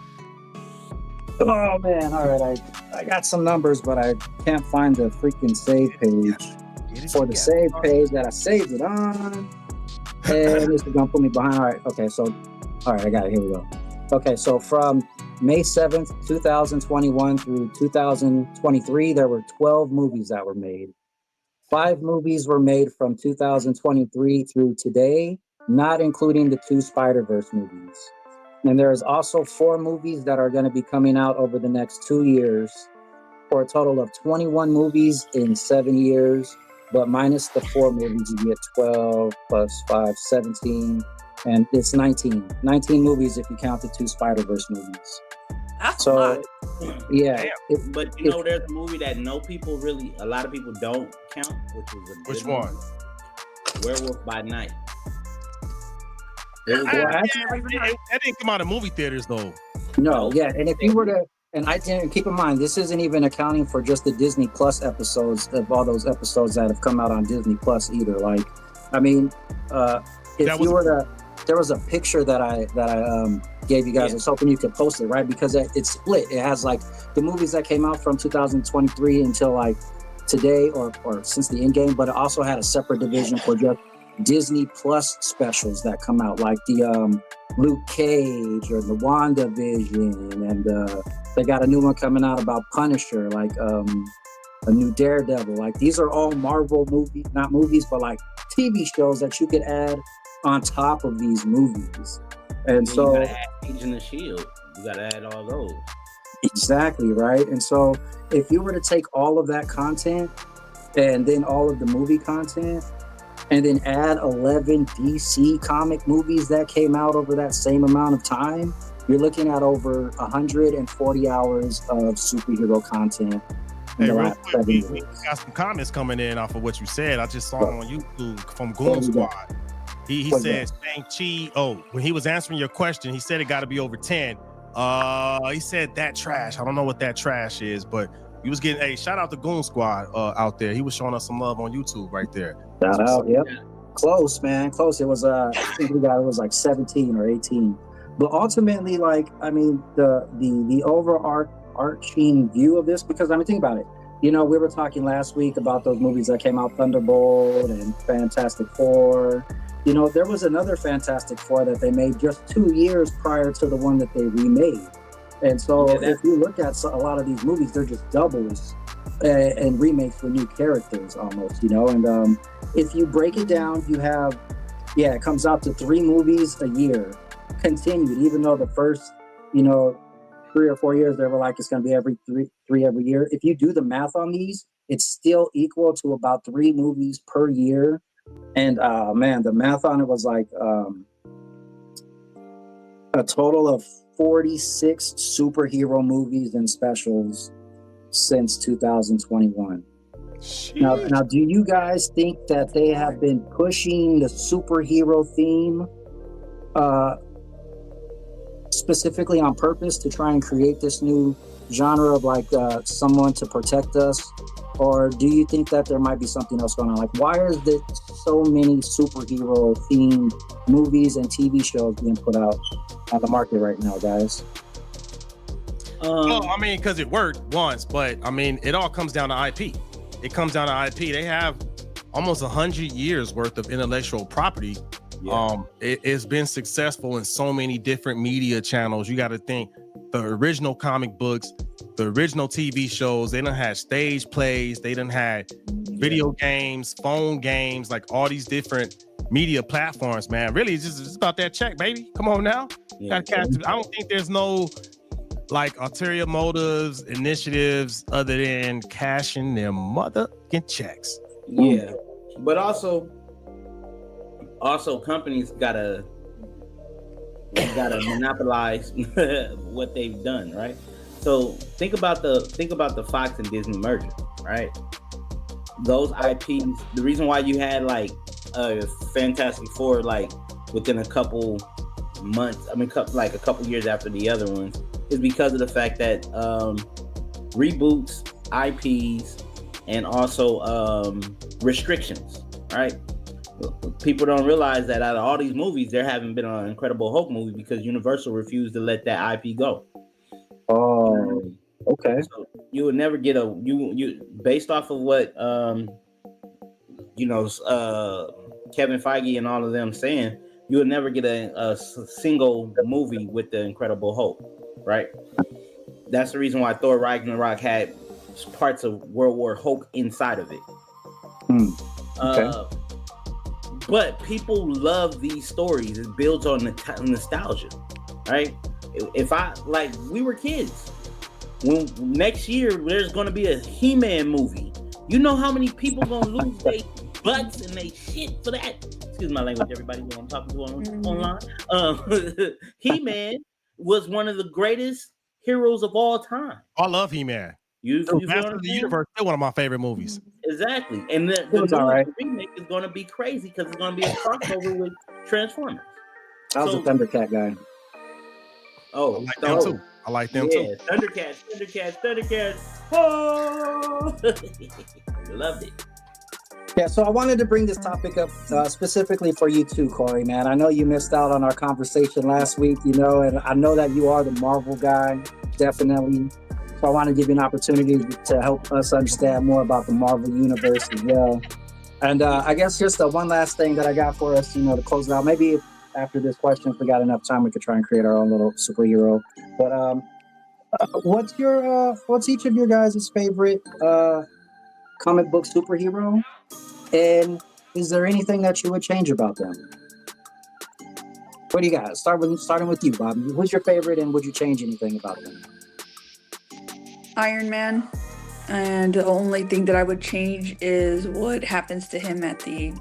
Oh man, all right, I got some numbers, but I can't find the freaking save page for the save page that I saved it on. And it's gonna put me behind. All right, okay, so all right, I got it. Here we go. Okay, so from May 7th, 2021 through 2023, there were 12 movies that were made. 5 movies were made from 2023 through today, not including the 2 Spider-Verse movies. And there is also 4 movies that are going to be coming out over the next 2 years for a total of 21 movies in 7 years, but minus the 4 movies, you get 12 plus 5, 17, and it's 19 movies if you count the 2 Spider-Verse movies. That's So, a lot. yeah. But you know, there's a movie that a lot of people don't count, which was a good Which one? movie. Werewolf by Night. That didn't come out of movie theaters though. No, yeah, and if you were to, and I didn't keep in mind, this isn't even accounting for just the Disney Plus episodes of all those episodes that have come out on Disney Plus either. Like, I mean, if you were to, there was a picture that I gave you guys. I was hoping you could post it, right? Because it's split. It has like the movies that came out from 2023 until like today or since the end game, but it also had a separate division for just Disney Plus specials that come out, like the Luke Cage or the WandaVision, and they got a new one coming out about Punisher, like a new Daredevil. Like these are all Marvel movies, not movies, but like TV shows that you could add on top of these movies. And so you gotta add Agent of Shield. You gotta add all those. Exactly, right? And so if you were to take all of that content and then all of the movie content and then add 11 DC comic movies that came out over that same amount of time, you're looking at over 140 hours of superhero content. Hey, real quick, we got some comments coming in off of what you said. I just saw it on YouTube from Goon Squad. He said Shang-Chi. Oh, when he was answering your question, he said it got to be over 10. He said that trash. I don't know what that trash is, but he was getting a shout out to Goon Squad out there. He was showing us some love on YouTube right there. Shout out, yep. Close, man, close. It was I think it was like 17 or 18. But ultimately, like, I mean, the overarching view of this, because I mean, think about it. You know, we were talking last week about those movies that came out, Thunderbolt and Fantastic Four. You know, there was another Fantastic Four that they made just 2 years prior to the one that they remade. And so if you look at a lot of these movies, they're just doubles and remakes for new characters almost, you know. And if you break it down, you have, it comes out to 3 movies a year, continued, even though the first, you know, 3 or 4 years, they were like, it's going to be every three every year. If you do the math on these, it's still equal to about 3 movies per year. And man, the math on it was like a total of 46 superhero movies and specials since 2021. Now, do you guys think that they have been pushing the superhero theme specifically on purpose to try and create this new genre of like someone to protect us? Or do you think that there might be something else going on? Like, why are there so many superhero themed movies and TV shows being put out on the market right now, guys? Well, I mean, because it worked once, but I mean, it all comes down to IP. It comes down to IP. They have almost 100 years worth of intellectual property. Yeah. It's been successful in so many different media channels. You got to think the original comic books, the original TV shows, they done had stage plays, they done had video games, phone games, like all these different media platforms, man. Really, it's just about that check, baby. Come on now. I don't think there's no like ulterior motives, initiatives other than cashing their motherfucking checks. Yeah, but also companies gotta monopolize what they've done, right? So think about the Fox and Disney merger, right? Those IPs, the reason why you had like Fantastic Four like within a couple months, I mean like a couple years after the other ones, is because of the fact that reboots, IPs, and also restrictions, right? People don't realize that out of all these movies, there haven't been an Incredible Hulk movie because Universal refused to let that IP go. Oh, okay. So you would never get you based off of what Kevin Feige and all of them saying, you would never get a single movie with the Incredible Hulk, right? That's the reason why Thor Ragnarok had parts of World War Hulk inside of it. Okay. But people love these stories. It builds on nostalgia, right? If we were kids. When next year there's going to be a He-Man movie, you know how many people gonna lose their butts and they shit for that? Excuse my language, everybody. When I'm talking to online, He-Man was one of the greatest heroes of all time. I love He-Man. You Master of the Universe, still one of my favorite movies. Exactly, and the remake is going to be crazy because it's going to be a crossover with Transformers. I was a Thundercat guy. Oh, I like them too. Thundercats. Oh, loved it. Yeah, so I wanted to bring this topic up specifically for you too, Corey, man. I know you missed out on our conversation last week, you know, and I know that you are the Marvel guy, definitely. So I want to give you an opportunity to help us understand more about the Marvel universe as well. And I guess just one last thing that I got for us, you know, to close it out. Maybe after this question, if we got enough time, we could try and create our own little superhero. But what's each of your guys' favorite comic book superhero? And is there anything that you would change about them? What do you got? Starting with you, Bobby. Who's your favorite, and would you change anything about them? Iron Man, and the only thing that I would change is what happens to him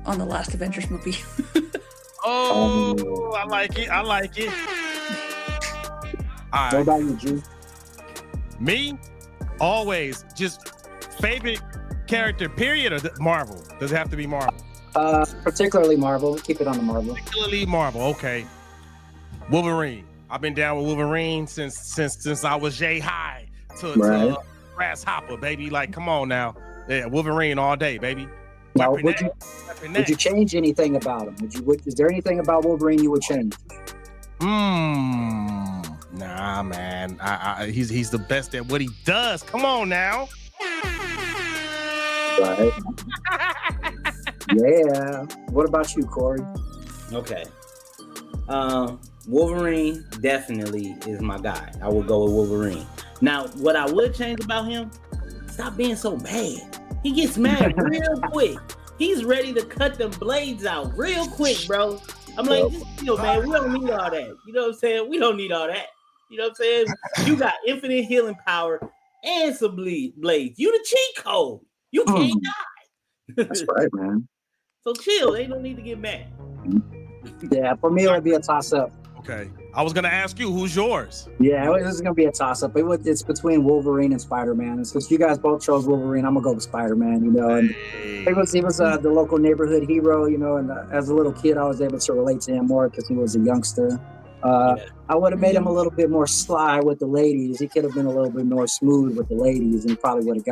on the last Avengers movie. Oh, I like it. All right. What about you, G? Me, always just favorite character. Period. Or Marvel? Does it have to be Marvel? Particularly Marvel. Keep it on the Marvel. Particularly Marvel. Okay. Wolverine. I've been down with Wolverine since I was J-High. To Grasshopper, baby. Like, come on now. Yeah, Wolverine all day, baby. Now, would you change anything about him? Is there anything about Wolverine you would change? Nah, man. He's the best at what he does. Come on now. Right. Yeah. What about you, Corey? Okay. Wolverine definitely is my guy. I would go with Wolverine. Now, what I would change about him, stop being so mad. He gets mad real quick. He's ready to cut them blades out real quick, bro. I'm like, just chill, man. We don't need all that. You know what I'm saying? We don't need all that. You know what I'm saying? You got infinite healing power and some blades. You the cheat code. You can't die. That's right, man. So chill. They don't need to get mad. Yeah, for me, it would be a toss-up. Okay. I was gonna ask you, who's yours? Yeah, this is gonna be a toss-up. It's between Wolverine and Spider-Man. Since you guys both chose Wolverine, I'm gonna go with Spider-Man. You know, and he was the local neighborhood hero. You know, and as a little kid, I was able to relate to him more because he was a youngster. I would have made him a little bit more sly with the ladies. He could have been a little bit more smooth with the ladies, and probably would have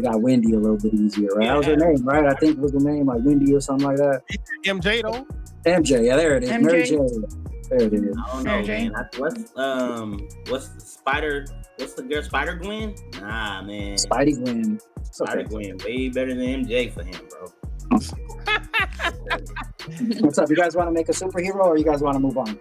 got Wendy a little bit easier. Right? Yeah. That was her name, right? I think it was the name, like Wendy or something like that. MJ though. MJ, yeah, there it is. MJ. Mary J. There it is. I don't know, man. What's the girl? Spider Gwen? Nah, man. Spidey Gwen. Spider Gwen, way better than MJ for him, bro. What's up? You guys want to make a superhero, or you guys want to move on?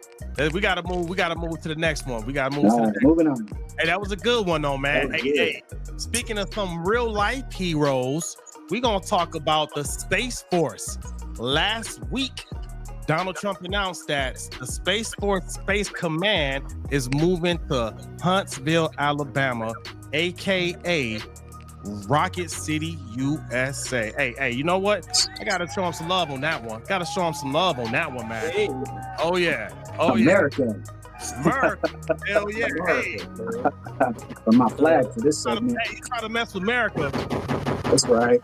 We gotta move. We gotta move to the next one. We gotta move. Moving on. Hey, that was a good one, though, man. Hey, speaking of some real life heroes, we gonna talk about the Space Force. Last week, Donald Trump announced that the Space Force Space Command is moving to Huntsville, Alabama, aka Rocket City, USA. Hey, you know what? I gotta show him some love on that one. Gotta show him some love on that one, man. Hey. Oh yeah. America. America. Hell yeah. Hey. For my flag for this segment. Hey, you try to mess with America. That's right.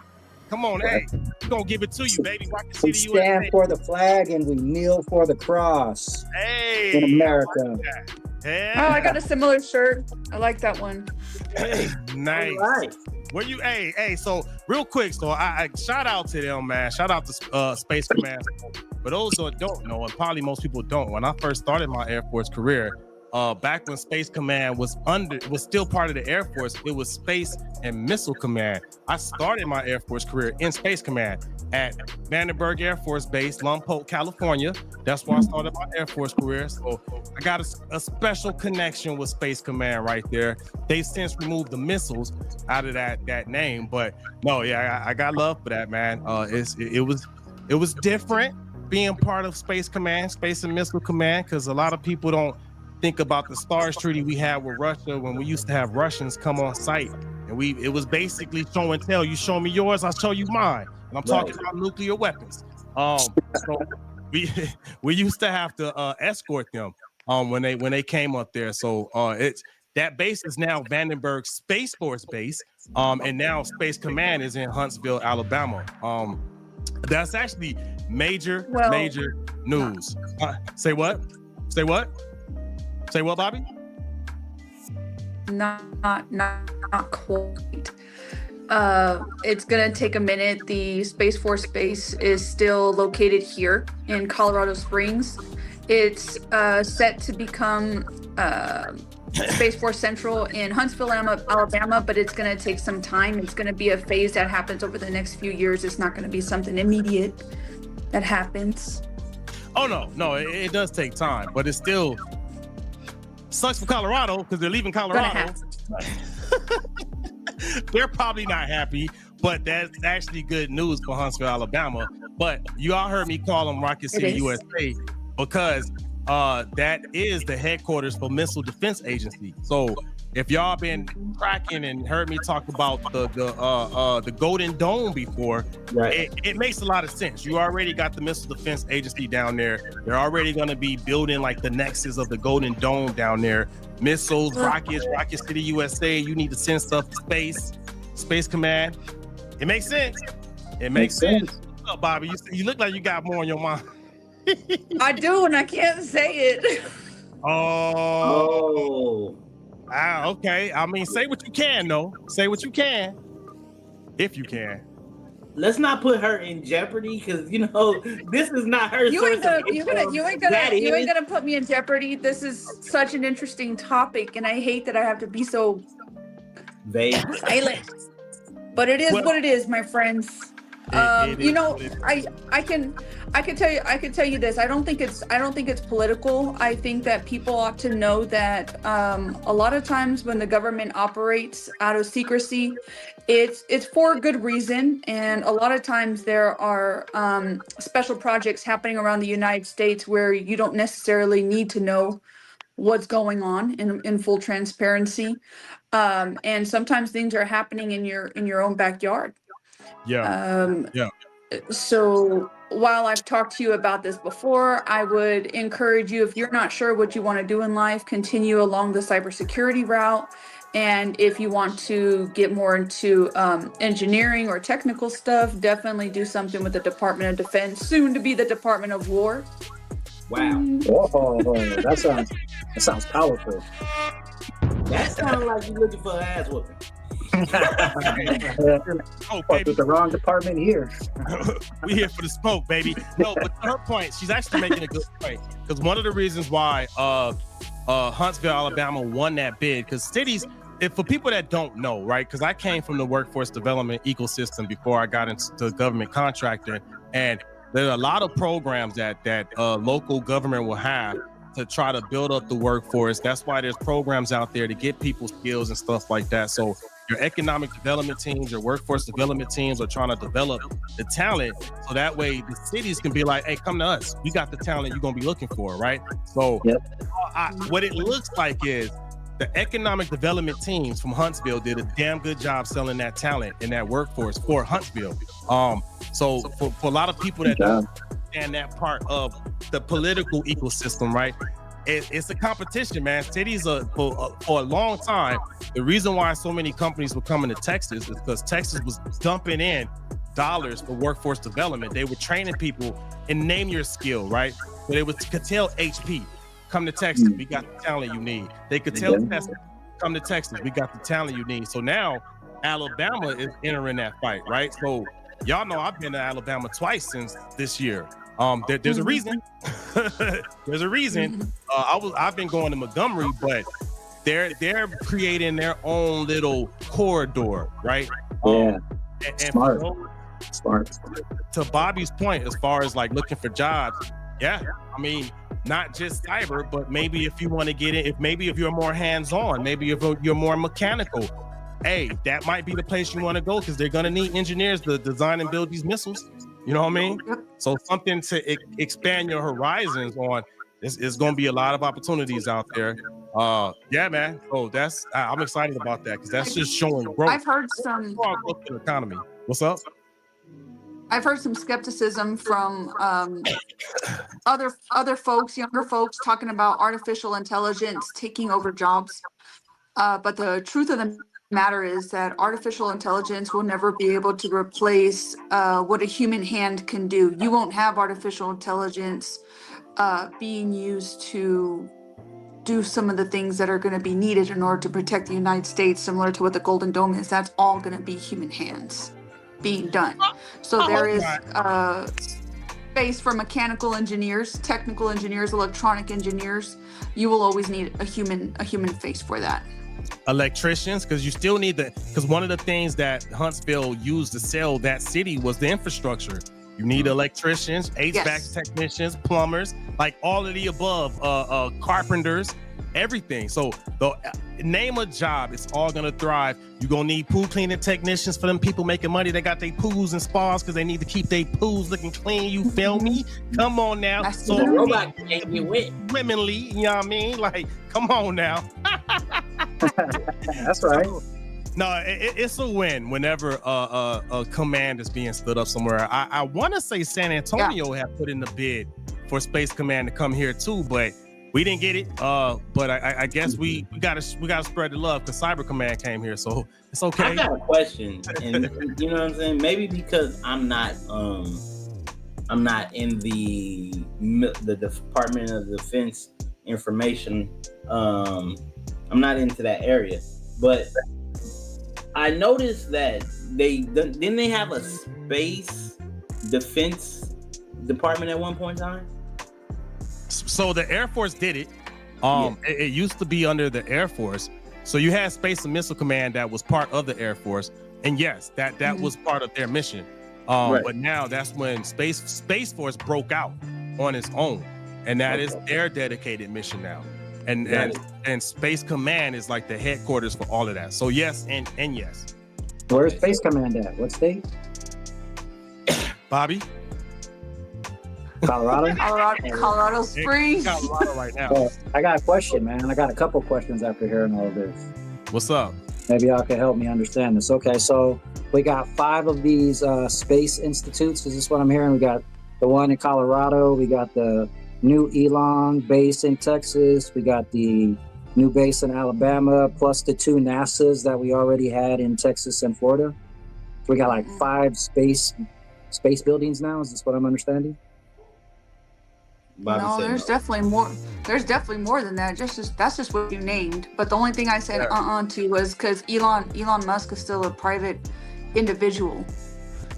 Come on, hey. We're gonna give it to you, baby. Rocket City, we stand USA. for the flag and we kneel for the cross. Hey. In America. Yeah. Oh, I got a similar shirt. I like that one. Hey, nice. Right. Where you? Hey. So real quick, so I shout out to them, man. Shout out to Space Command. For those who don't know, and probably most people don't, when I first started my Air Force career, back when Space Command was still part of the Air Force, it was Space and Missile Command. I started my Air Force career in Space Command at Vandenberg Air Force Base, Lompoc, California. That's where I started my Air Force career. So I got a special connection with Space Command right there. They've since removed the missiles out of that name, but no, yeah, I got love for that, man. It was different being part of Space Command, Space and Missile Command, because a lot of people don't think about the STARS treaty we had with Russia when we used to have Russians come on site, and it was basically show and tell. You show me yours, I'll show you mine. And I'm talking about nuclear weapons. So we used to have to escort them when they came up there. So it's that base is now Vandenberg Space Force Base, and now Space Command is in Huntsville, Alabama. That's actually major news. Say what? Say what, Bobby? Not quite. It's gonna take a minute. The Space Force base is still located here in Colorado Springs. It's set to become Space Force Central in Huntsville, Alabama, but it's gonna take some time. It's gonna be a phase that happens over the next few years. It's not gonna be something immediate that happens. Oh no, it does take time, but it still sucks for Colorado because they're leaving Colorado. They're probably not happy, but that's actually good news for Huntsville, Alabama. But you all heard me call them Rocket City, USA, because that is the headquarters for Missile Defense Agency. So if y'all been tracking and heard me talk about the Golden Dome before, right, it makes a lot of sense. You already got the Missile Defense Agency down there. They're already going to be building like the nexus of the Golden Dome down there. Missiles, rockets, Rocket City, USA. You need to send stuff to Space Command. It makes sense. It makes sense. What's up, Bobby? You look like you got more on your mind. I do, and I can't say it. Oh. Okay. I mean, say what you can, though. Say what you can, if you can. Let's not put her in jeopardy, because this is not her. You ain't gonna put me in jeopardy. This is such an interesting topic, and I hate that I have to be so vague. Silent. But it is Well, what it is, my friends. it You is know, what it is. I can tell you this. I don't think it's political. I think that people ought to know that a lot of times when the government operates out of secrecy, it's for a good reason, and a lot of times there are special projects happening around the United States where you don't necessarily need to know what's going on in full transparency. And sometimes things are happening in your own backyard. Yeah, Um, yeah. so while I've talked to you about this before, I would encourage you, if you're not sure what you want to do in life, continue along the cybersecurity route. And if you want to get more into engineering or technical stuff, definitely do something with the Department of Defense, soon to be the Department of War. Wow. Whoa, that sounds powerful. That sounds like you looking for an ass whooping. Oh, Fuck with baby, the wrong department here. we here for the smoke, baby. No, but to her point, she's actually making a good point, because one of the reasons why Huntsville, Alabama won that bid, because cities, if for people that don't know, right? Because I came from the workforce development ecosystem before I got into government contracting, and there are a lot of programs that local government will have to try to build up the workforce. That's why there's programs out there to get people skills and stuff like that. So your economic development teams, your workforce development teams are trying to develop the talent, so that way the cities can be like, hey, come to us. We got the talent you're gonna be looking for, right? So what it looks like is the economic development teams from Huntsville did a damn good job selling that talent and that workforce for Huntsville. So for a lot of people that don't understand that part of the political ecosystem, right? It's a competition, man. Cities are for a long time. The reason why so many companies were coming to Texas is because Texas was dumping in dollars for workforce development. They were training people and name your skill, right? So they would tell HP, come to Texas, we got the talent you need. They could tell Tesla, come to Texas, we got the talent you need. So now Alabama is entering that fight, right? So y'all know I've been to Alabama twice since this year. There's a reason. There's a reason. I've been going to Montgomery, but they're creating their own little corridor, right? Yeah. And Smart. To Bobby's point, as far as like looking for jobs, yeah, I mean, not just cyber, but maybe if you want to get in, if you're more hands-on, maybe if you're more mechanical, hey, that might be the place you want to go, because they're going to need engineers to design and build these missiles. You know what I mean? Yep. So something to expand your horizons on. Is going to be a lot of opportunities out there. Yeah, man. Oh, I'm excited about that, because that's just showing growth. I've heard some growth in the economy. What's up? I've heard some skepticism from other folks, younger folks, talking about artificial intelligence taking over jobs. But the truth of the matter is that artificial intelligence will never be able to replace what a human hand can do. You won't have artificial intelligence being used to do some of the things that are going to be needed in order to protect the United States, similar to what the Golden Dome is. That's all going to be human hands being done. So there is space for mechanical engineers, technical engineers, electronic engineers. You will always need a human face for that. Electricians, because you still need because one of the things that Huntsville used to sell that city was the infrastructure. You need electricians, HVAC technicians, plumbers, like all of the above, carpenters, everything. So the name a job, it's all gonna thrive. You're gonna need pool cleaning technicians for them people making money. They got their pools and spas because they need to keep their pools looking clean. You feel me? Come on now. So the robot can't get wet. Womenly, you know what I mean? Like, come on now. That's right. No, it's a win whenever a command is being stood up somewhere. I want to say San Antonio had put in the bid for Space Command to come here too, but we didn't get it. But I guess we gotta spread the love, because Cyber Command came here, so it's okay. I got a question, and you know what I'm saying? Maybe because I'm not in the Department of Defense information. I'm not into that area, but I noticed that didn't they have a space defense department at one point in time? So the Air Force did it. It used to be under the Air Force. So you had Space and Missile Command that was part of the Air Force, And yes, that was part of their mission. But now that's when Space Force broke out on its own, and that is their dedicated mission now. And Space Command is like the headquarters for all of that. So yes, and yes. Where's Space Command at? What state? Bobby? Colorado? Colorado Springs. Colorado right now. Well, I got a question, man. I got a couple questions after hearing all of this. What's up? Maybe y'all can help me understand this. Okay, so we got 5 of these space institutes. Is this what I'm hearing? We got the one in Colorado. We got the new Elon base in Texas. We got the new base in Alabama, plus the 2 NASAs that we already had in Texas and Florida. So we got like 5 space buildings now. Is this what I'm understanding? Bobby No, said there's definitely more. There's definitely more than that. That's just what you named. But the only thing I said to was because Elon Musk is still a private individual.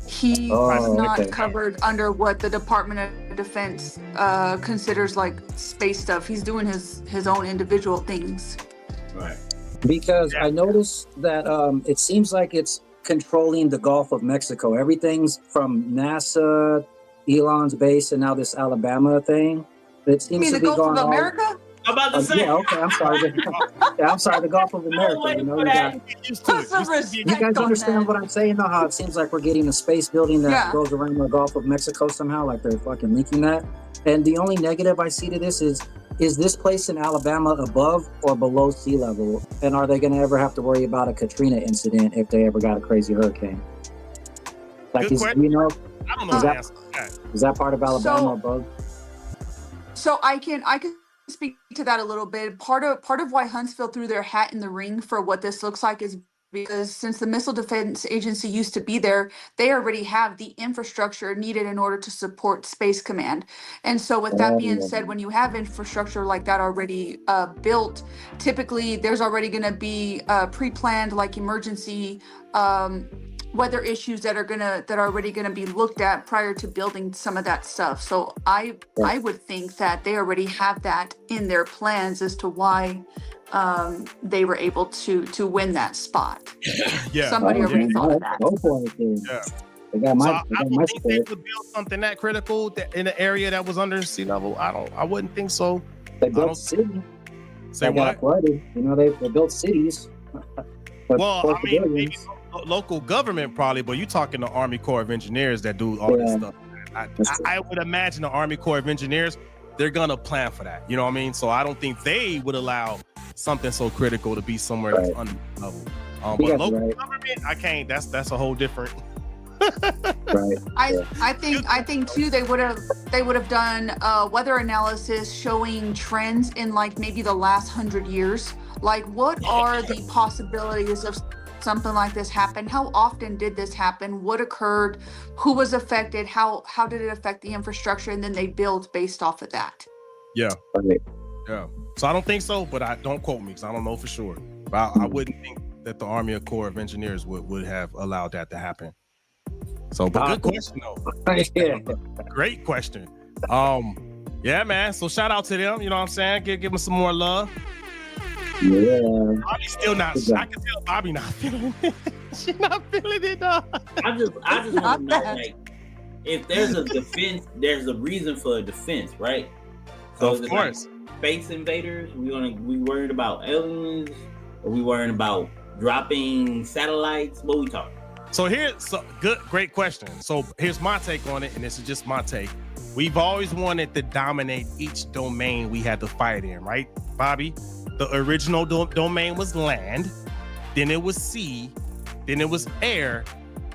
He's not covered under what the Department of Defense considers like space stuff. He's doing his own individual things. Right. Because I noticed that it seems like it's controlling the Gulf of Mexico. Everything's from NASA, Elon's base, and now this Alabama thing. It seems You mean to the be Gulf going of all. America? I'm about to say. Yeah, okay, I'm sorry. Yeah, I'm sorry, the Gulf of America. You know, Put some respect you guys on understand that. what I'm saying? Though, how it seems like we're getting a space building that goes around the Gulf of Mexico somehow, like they're fucking linking that. And the only negative I see to this is this place in Alabama above or below sea level? And are they going to ever have to worry about a Katrina incident if they ever got a crazy hurricane? Like, Good question. you know, I don't know the answer to that. is that part of Alabama above? So I can speak to that a little bit. Part of why Huntsville threw their hat in the ring for what this looks like is because since the Missile Defense Agency used to be there, they already have the infrastructure needed in order to support Space Command. And so with that being said, when you have infrastructure like that already built, typically there's already going to be pre-planned like emergency weather issues that are already gonna be looked at prior to building some of that stuff. So I would think that they already have that in their plans as to why they were able to win that spot. Yeah. Somebody already thought of that. Go for it, then. Yeah. They got my, So I they got don't my think they support. would build something that critical in an area that was under sea level. I wouldn't think so. They I built don't- cities. Say They got what? flooded. You know, they built cities. But Well, close I to mean, maybe billions. local government probably, but you talking the Army Corps of Engineers that do all this Yeah. stuff. That's true. I would imagine the Army Corps of Engineers, they're gonna plan for that. You know what I mean? So I don't think they would allow something so critical to be somewhere that's Right. under level. You But got it local right. government, I can't. That's a whole different. Right. I think too they would have done weather analysis showing trends in like maybe the last 100 years. Like what are the possibilities of something like this happen? How often did this happen? What occurred? Who was affected? How did it affect the infrastructure? And then they build based off of that. Yeah, Right. yeah. So I don't think so, but I don't quote me because I don't know for sure. But I wouldn't think that the Army Corps of Engineers would have allowed that to happen. So, but good question though. Yeah. Great question. Yeah, man. So shout out to them. You know what I'm saying? Give them some more love. Yeah. Bobby's still not. Good job. I can tell Bobby not feeling it. She not feeling it, dog. I just want to know, like, if there's a defense, there's a reason for a defense, right? So is Of it like course. space invaders? We worried about aliens? Or we worried about dropping satellites? What we talking? So great question. So here's my take on it, and this is just my take. We've always wanted to dominate each domain we had to fight in, right, Bobby? The original domain was land, then it was sea, then it was air.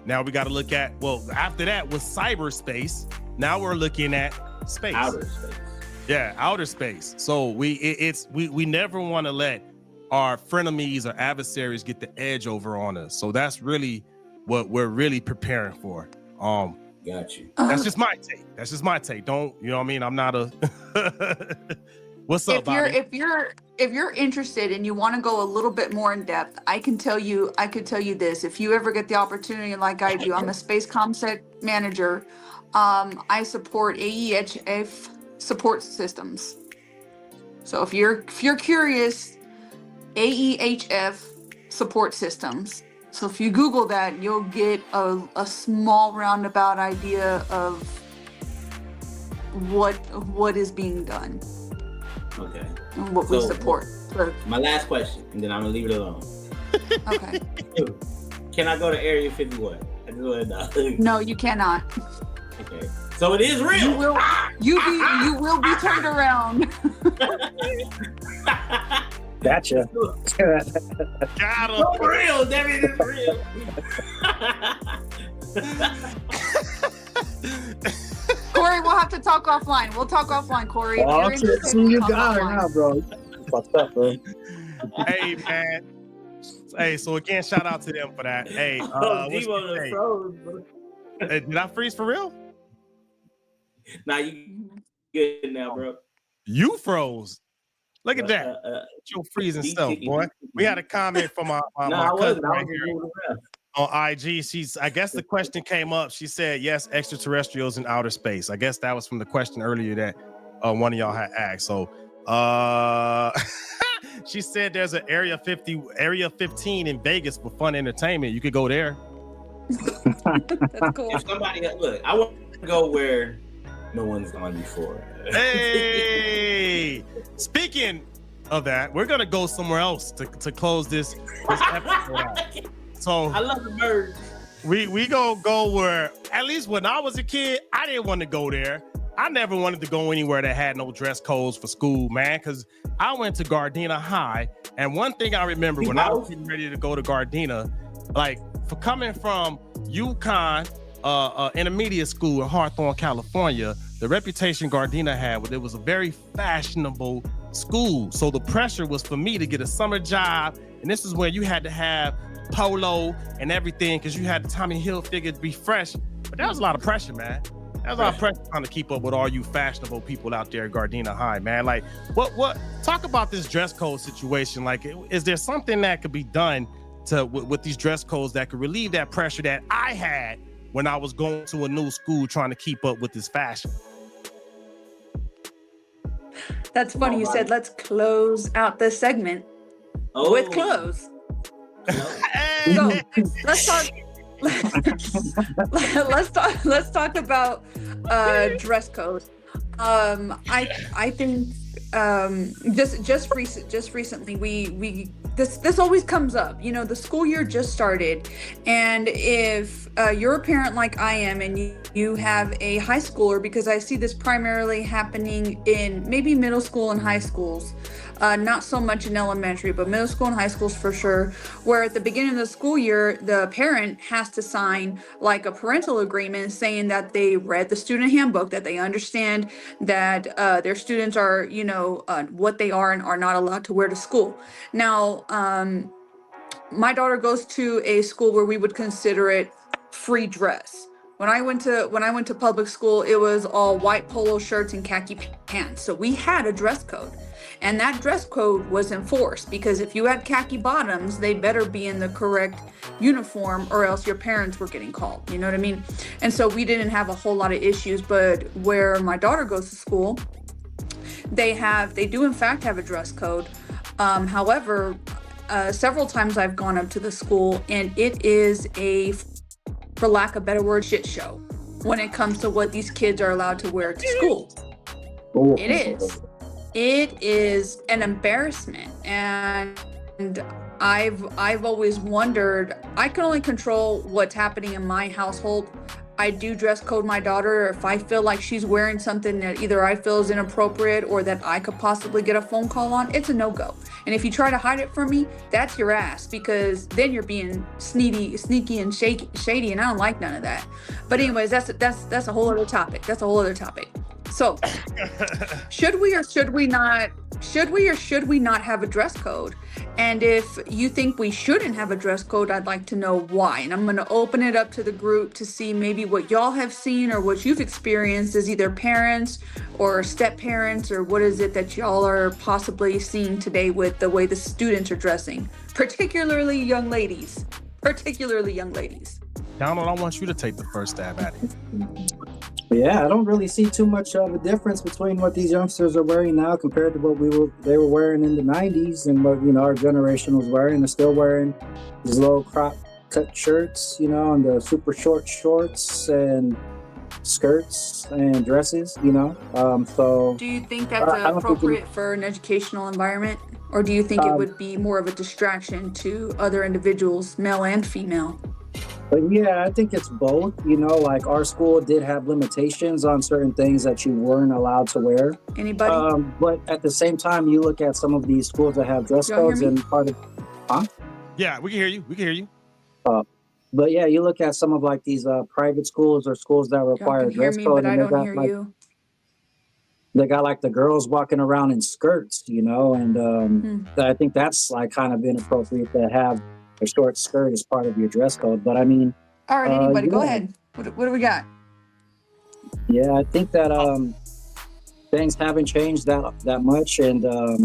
Now we got to look at, well, after that was cyberspace. Now we're looking at space. Outer space. Yeah, outer space. So we never want to let our frenemies or adversaries get the edge over on us. So that's really what we're really preparing for. Got you. That's just my take. Don't, you know what I mean? I'm not a What's up, Bobby? If you're interested and you want to go a little bit more in depth, I could tell you this. If you ever get the opportunity, like I do, I'm a space comsec manager. I support AEHF support systems. So if you're curious, AEHF support systems. So if you Google that, you'll get a small roundabout idea of what is being done. Okay. And what we support. My last question, and then I'm gonna leave it alone. Okay. Can I go to Area 51? I just want to know. No, you cannot. Okay. So it is real. You will be turned around. Gotcha. Got him. So real. That means it's real. Corey, we'll have to talk offline. We'll talk offline, Corey. Oh, okay. See, you got her now, bro. What's up, bro? Hey, man. Hey, so again, shout out to them for that. Hey, hey, did I freeze for real? Nah, you good now, bro. You froze. Look at that. Your freezing self, boy. We had a comment from my cousin right here on IG. I guess the question came up. She said, yes, extraterrestrials in outer space. I guess that was from the question earlier that one of y'all had asked. So she said there's an Area 15 in Vegas for fun entertainment. You could go there. That's cool. If somebody, look, I want to go where no one's gone before. Hey, speaking of that, we're gonna go somewhere else to close this episode out. So I love the birds. We gonna go where, at least when I was a kid, I didn't want to go there. I never wanted to go anywhere that had no dress codes for school, man, because I went to Gardena High, and one thing I remember when I was getting ready to go to Gardena, like for coming from UConn, intermediate school in Hawthorne, California, the reputation Gardena had, it was a very fashionable school. So the pressure was for me to get a summer job, and this is where you had to have polo and everything because you had the Tommy Hilfiger to be fresh. But that was a lot of pressure, man. That was a lot of pressure trying to keep up with all you fashionable people out there at Gardena High, man. Like, what? Talk about this dress code situation. Like, is there something that could be done with these dress codes that could relieve that pressure that I had when I was going to a new school trying to keep up with this fashion? That's funny. You said let's close out this segment with clothes. Hey. So let's talk. let's talk about dress code. I think just recently we this always comes up. You know, the school year just started, and if you're a parent like I am and you have a high schooler, because I see this primarily happening in maybe middle school and high schools, not so much in elementary, but middle school and high schools for sure, where at the beginning of the school year, the parent has to sign like a parental agreement saying that they read the student handbook, that they understand that their students are, what they are and are not allowed to wear to school. Now, my daughter goes to a school where we would consider it free dress. When I went to public school, it was all white polo shirts and khaki pants. So we had a dress code. And that dress code was enforced, because if you had khaki bottoms, they better be in the correct uniform or else your parents were getting called. You know what I mean? And so we didn't have a whole lot of issues. But where my daughter goes to school, they do in fact have a dress code. However, several times I've gone up to the school and it is for lack of a better word, shit show when it comes to what these kids are allowed to wear to school. It is an embarrassment, and I've always wondered. I can only control what's happening in my household. I do dress code my daughter if I feel like she's wearing something that either I feel is inappropriate or that I could possibly get a phone call on. It's a no-go. And if you try to hide it from me, that's your ass, because then you're being sneaky and shady, and I don't like none of that. But anyways, that's a whole other topic. So should we or should we not have a dress code? And if you think we shouldn't have a dress code, I'd like to know why. And I'm going to open it up to the group to see maybe what y'all have seen or what you've experienced as either parents or step parents, or what is it that y'all are possibly seeing today with the way the students are dressing, particularly young ladies. Donald, I want you to take the first stab at it. Yeah, I don't really see too much of a difference between what these youngsters are wearing now compared to what they were wearing in the 90s and what our generation was wearing. They're still wearing these little crop cut shirts, you know, and the super short shorts and skirts and dresses, you know. So Do you think that's I don't think appropriate for an educational environment? Or do you think it um, would be more of a distraction to other individuals, male and female? but yeah, I think it's both. You know, like our school did have limitations on certain things that you weren't allowed to wear. Anybody? But at the same time, you look at some of these schools that have dress Y'all hear codes me? and part of, huh? Yeah, we can hear you. We can hear you. But yeah, you look at some of like these private schools or schools that Y'all require can hear dress me, code, but and I don't hear you. they got like the girls walking around in skirts, you know, and I think that's like kind of inappropriate to have a short skirt as part of your dress code. But I mean, All right, anybody, go yeah, ahead. What do we got? yeah, I think that things haven't changed that much, and I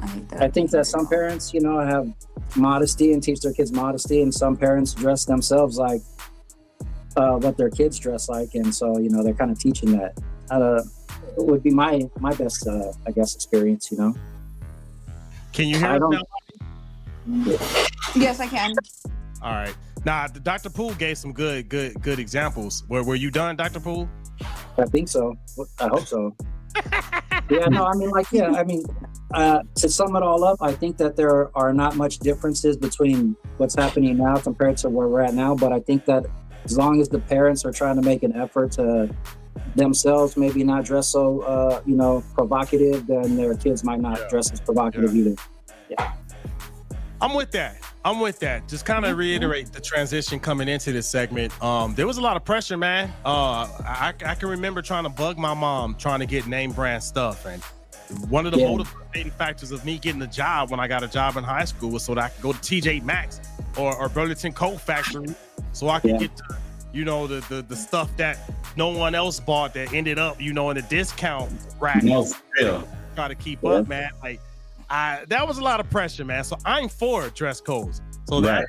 hate that. I think that some parents, you know, have modesty and teach their kids modesty, and some parents dress themselves like what their kids dress like, and so you know they're kind of teaching that. Would be my best, I guess, experience. You know, Can you hear I us don't. now? Yes, I can. All right. Now, Dr. Poole gave some good examples. Were you done, Dr. Poole? I think so. I hope so. Yeah, no, I mean, like, yeah, I mean, to sum it all up, I think that there are not much differences between what's happening now compared to where we're at now. But I think that as long as the parents are trying to make an effort to themselves maybe not dress so, you know, provocative, then their kids might not dress as provocative either. Yeah. I'm with that. Just kind of reiterate the transition coming into this segment. There was a lot of pressure, man. I can remember trying to bug my mom, trying to get name brand stuff. And one of the motivating factors of me getting a job when I got a job in high school was so that I could go to TJ Maxx or Burlington Coat Factory so I could get to, you know, the stuff that no one else bought that ended up, you know, in a discount rack. No, for real. Try to keep up, man. Like, that was a lot of pressure, man. So I'm for dress codes. So that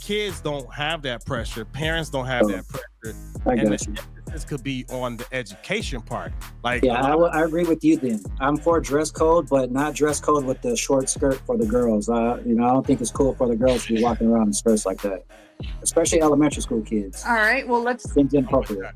kids don't have that pressure. Parents don't have that pressure. And the emphasis could be on the education part. Like, I agree with you then. I'm for dress code, but not dress code with the short skirt for the girls. You know, I don't think it's cool for the girls to be walking around in skirts like that, especially elementary school kids. All right, well, let's. Things inappropriate.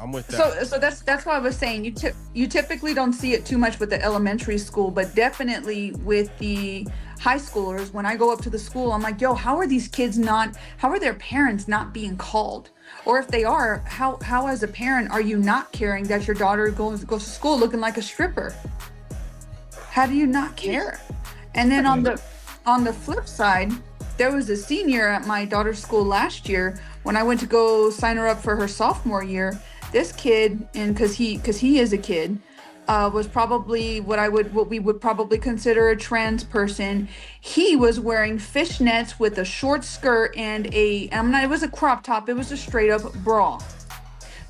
I'm with that. So that's why I was saying you typically don't see it too much with the elementary school, but definitely with the high schoolers. When I go up to the school, I'm like, yo, how are their parents not being called? Or if they are, how as a parent are you not caring that your daughter goes to school looking like a stripper? How do you not care? And then on the flip side, there was a senior at my daughter's school last year when I went to go sign her up for her sophomore year. This kid, and because he is a kid, was probably what we would probably consider a trans person. He was wearing fishnets with a short skirt and it was a crop top. It was a straight up bra.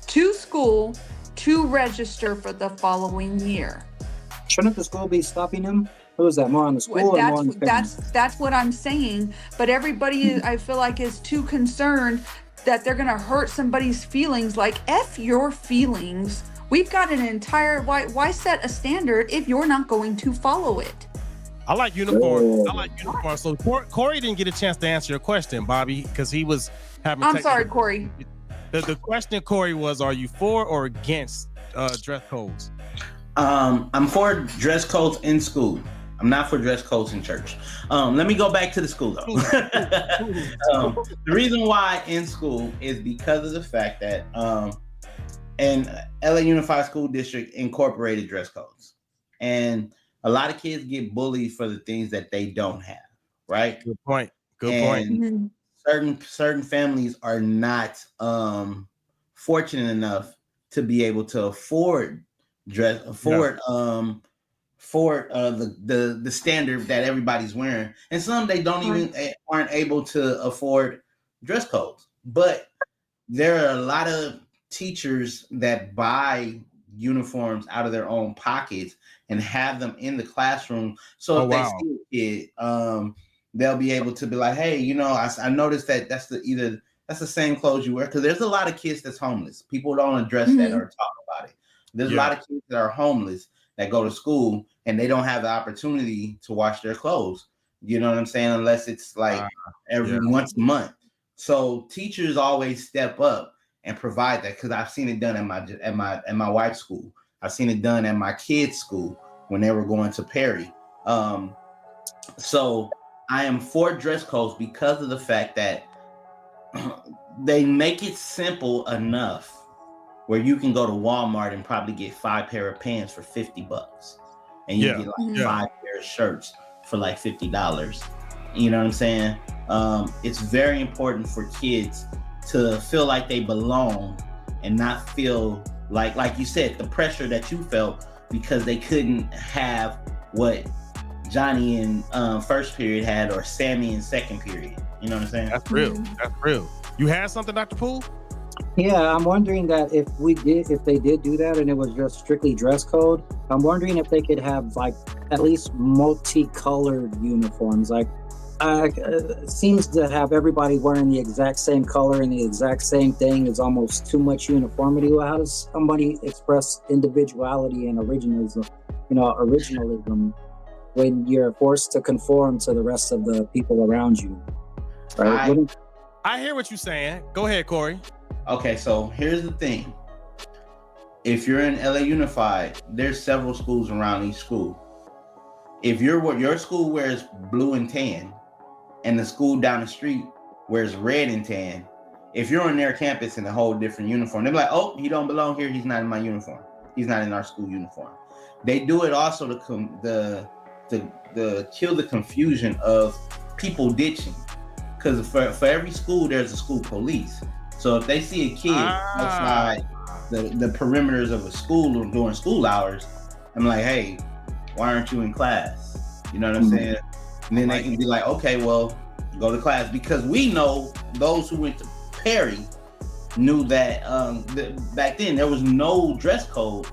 To school to register for the following year. Shouldn't the school be stopping him? Who is that? More on the school or more on the parents? That's what I'm saying. But everybody, I feel like, is too concerned that they're gonna hurt somebody's feelings. Like, F your feelings. We've got an entire, why set a standard if you're not going to follow it? I like uniforms. So Corey didn't get a chance to answer your question, Bobby, because he was having. I'm sorry, Corey. The question, Corey, was: are you for or against dress codes? I'm for dress codes in school. I'm not for dress codes in church. Let me go back to the school though. The reason why in school is because of the fact that and LA Unified School District incorporated dress codes, and a lot of kids get bullied for the things that they don't have. Right. Good point. Mm-hmm. Certain families are not fortunate enough to be able to afford the standard that everybody's wearing, and some they aren't able to afford dress codes. But there are a lot of teachers that buy uniforms out of their own pockets and have them in the classroom. So if they see a kid, they'll be able to be like, hey, you know, I noticed that that's the same clothes you wear, because there's a lot of kids that's homeless. People don't address that or talk about it. There's a lot of kids that are homeless that go to school and they don't have the opportunity to wash their clothes. You know what I'm saying? Unless it's like every once a month. So teachers always step up and provide that, because I've seen it done at my wife's school. I've seen it done at my kids' school when they were going to Perry. So I am for dress codes because of the fact that they make it simple enough where you can go to Walmart and probably get 5 pair of pants for $50, and you get like 5 pair of shirts for like $50. You know what I'm saying? It's very important for kids to feel like they belong and not feel like you said, the pressure that you felt because they couldn't have what Johnny in first period had or Sammy in second period. You know what I'm saying? That's real. That's real. You had something, Dr. Poole? Yeah, I'm wondering that if they did do that and it was just strictly dress code, I'm wondering if they could have like at least multicolored uniforms. Like, seems to have everybody wearing the exact same color and the exact same thing is almost too much uniformity. Well, how does somebody express individuality and originalism when you're forced to conform to the rest of the people around you? Right? I hear what you're saying. Go ahead, Corey. Okay, so here's the thing. If you're in LA Unified, there's several schools around each school. If your school wears blue and tan, and the school down the street wears red and tan, if you're on their campus in a whole different uniform, they're like, oh, he don't belong here. He's not in my uniform. He's not in our school uniform. They do it also to kill the confusion of people ditching. Because for every school, there's a school police. So if they see a kid outside the perimeters of a school during school hours, I'm like, hey, why aren't you in class? You know what I'm saying? And then they can be like, okay, well, go to class. Because we know those who went to Perry knew that back then there was no dress code,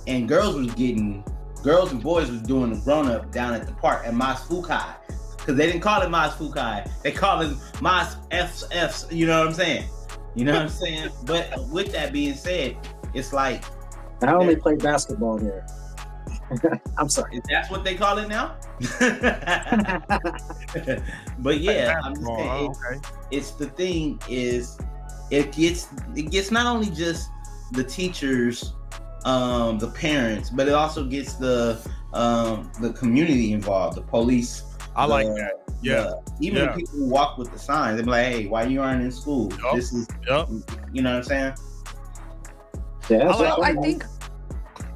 and girls and boys was doing the grown-up down at the park at Mas Fukai. Because they didn't call it Mas Fukai. They call it Mas F's. You know what I'm saying? But with that being said, it's like, I only play basketball there. I'm sorry. That's what they call it now? But yeah, I'm just saying, it's the thing is, it gets not only just the teachers, the parents, but it also gets the community involved, the police. I like that. Yeah. Even the people who walk with the signs, they be like, hey, why you aren't in school? Yep. This is, you know what I'm saying? Yeah. Well, I think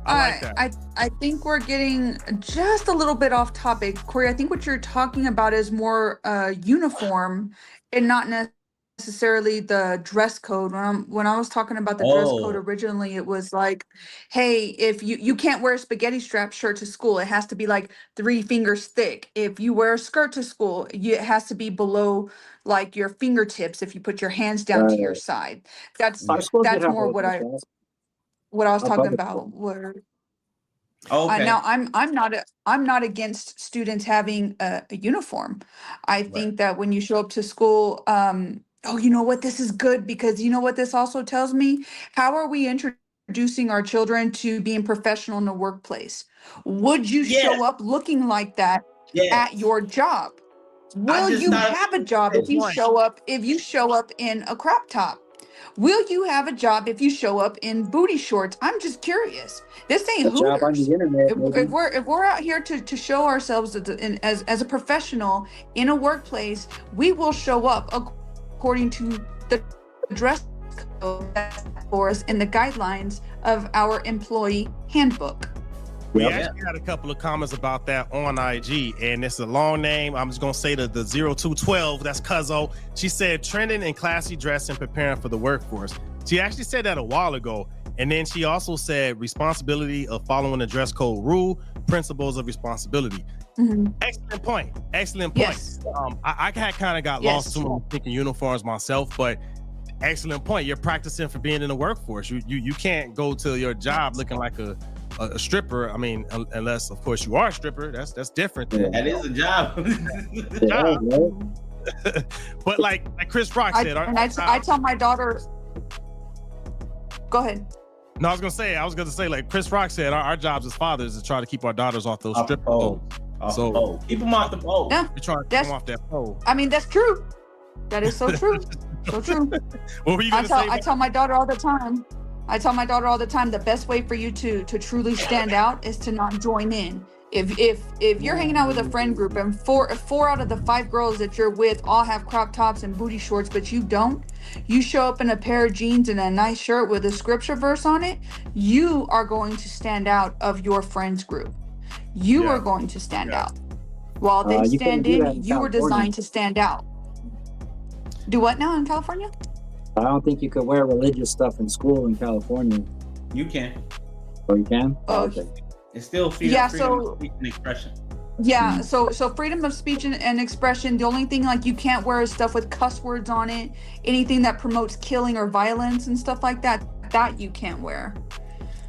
I like that. I think we're getting just a little bit off topic. Corey, I think what you're talking about is more uniform and not necessarily the dress code. When I was talking about the dress code originally, it was like, hey, if you can't wear a spaghetti strap shirt to school, it has to be like 3 fingers thick. If you wear a skirt to school, it has to be below like your fingertips if you put your hands down to your side. That's more what I was talking about. Now I'm not against students having a uniform. I think that when you show up to school, you know what, this is good, because you know what this also tells me? How are we introducing our children to being professional in the workplace? Would you show up looking like that at your job? Will you have a job if you show up in a crop top? Will you have a job if you show up in booty shorts? I'm just curious. This ain't Hooters. Job on the internet, if we're out here to show ourselves as a professional in a workplace, we will show up according to the dress code that's for us in the guidelines of our employee handbook. We actually had a couple of comments about that on IG, and it's a long name. I'm just gonna say the 0212. That's Cuzzo. She said trending in classy dress and preparing for the workforce. She actually said that a while ago, and then she also said responsibility of following the dress code rule, principles of responsibility. Mm-hmm. Excellent point. Yes. I kind of got lost too thinking uniforms myself, but excellent point. You're practicing for being in the workforce. You can't go to your job looking like a stripper. I mean, unless of course you are a stripper, that's different. That is a job. But like Chris Rock said, I tell my daughter. Go ahead. No, I was gonna say like Chris Rock said, our jobs as fathers is to try to keep our daughters off those stripper poles. So keep them off the pole. Yeah, you're trying to keep them off that pole. I mean, that's true. That is so true. So true. What were you gonna say? I tell my daughter all the time. The best way for you to truly stand out is to not join in. If you're hanging out with a friend group and four out of the 5 girls that you're with all have crop tops and booty shorts, but you don't, you show up in a pair of jeans and a nice shirt with a scripture verse on it, you are going to stand out of your friends group. You are going to stand out. While they stand in, you were designed to stand out. Do what now in California? I don't think you could wear religious stuff in school in California. You can. Oh, you can? Oh, okay. It's still freedom of speech and expression. Yeah, so freedom of speech and expression. The only thing like you can't wear is stuff with cuss words on it. Anything that promotes killing or violence and stuff like that you can't wear.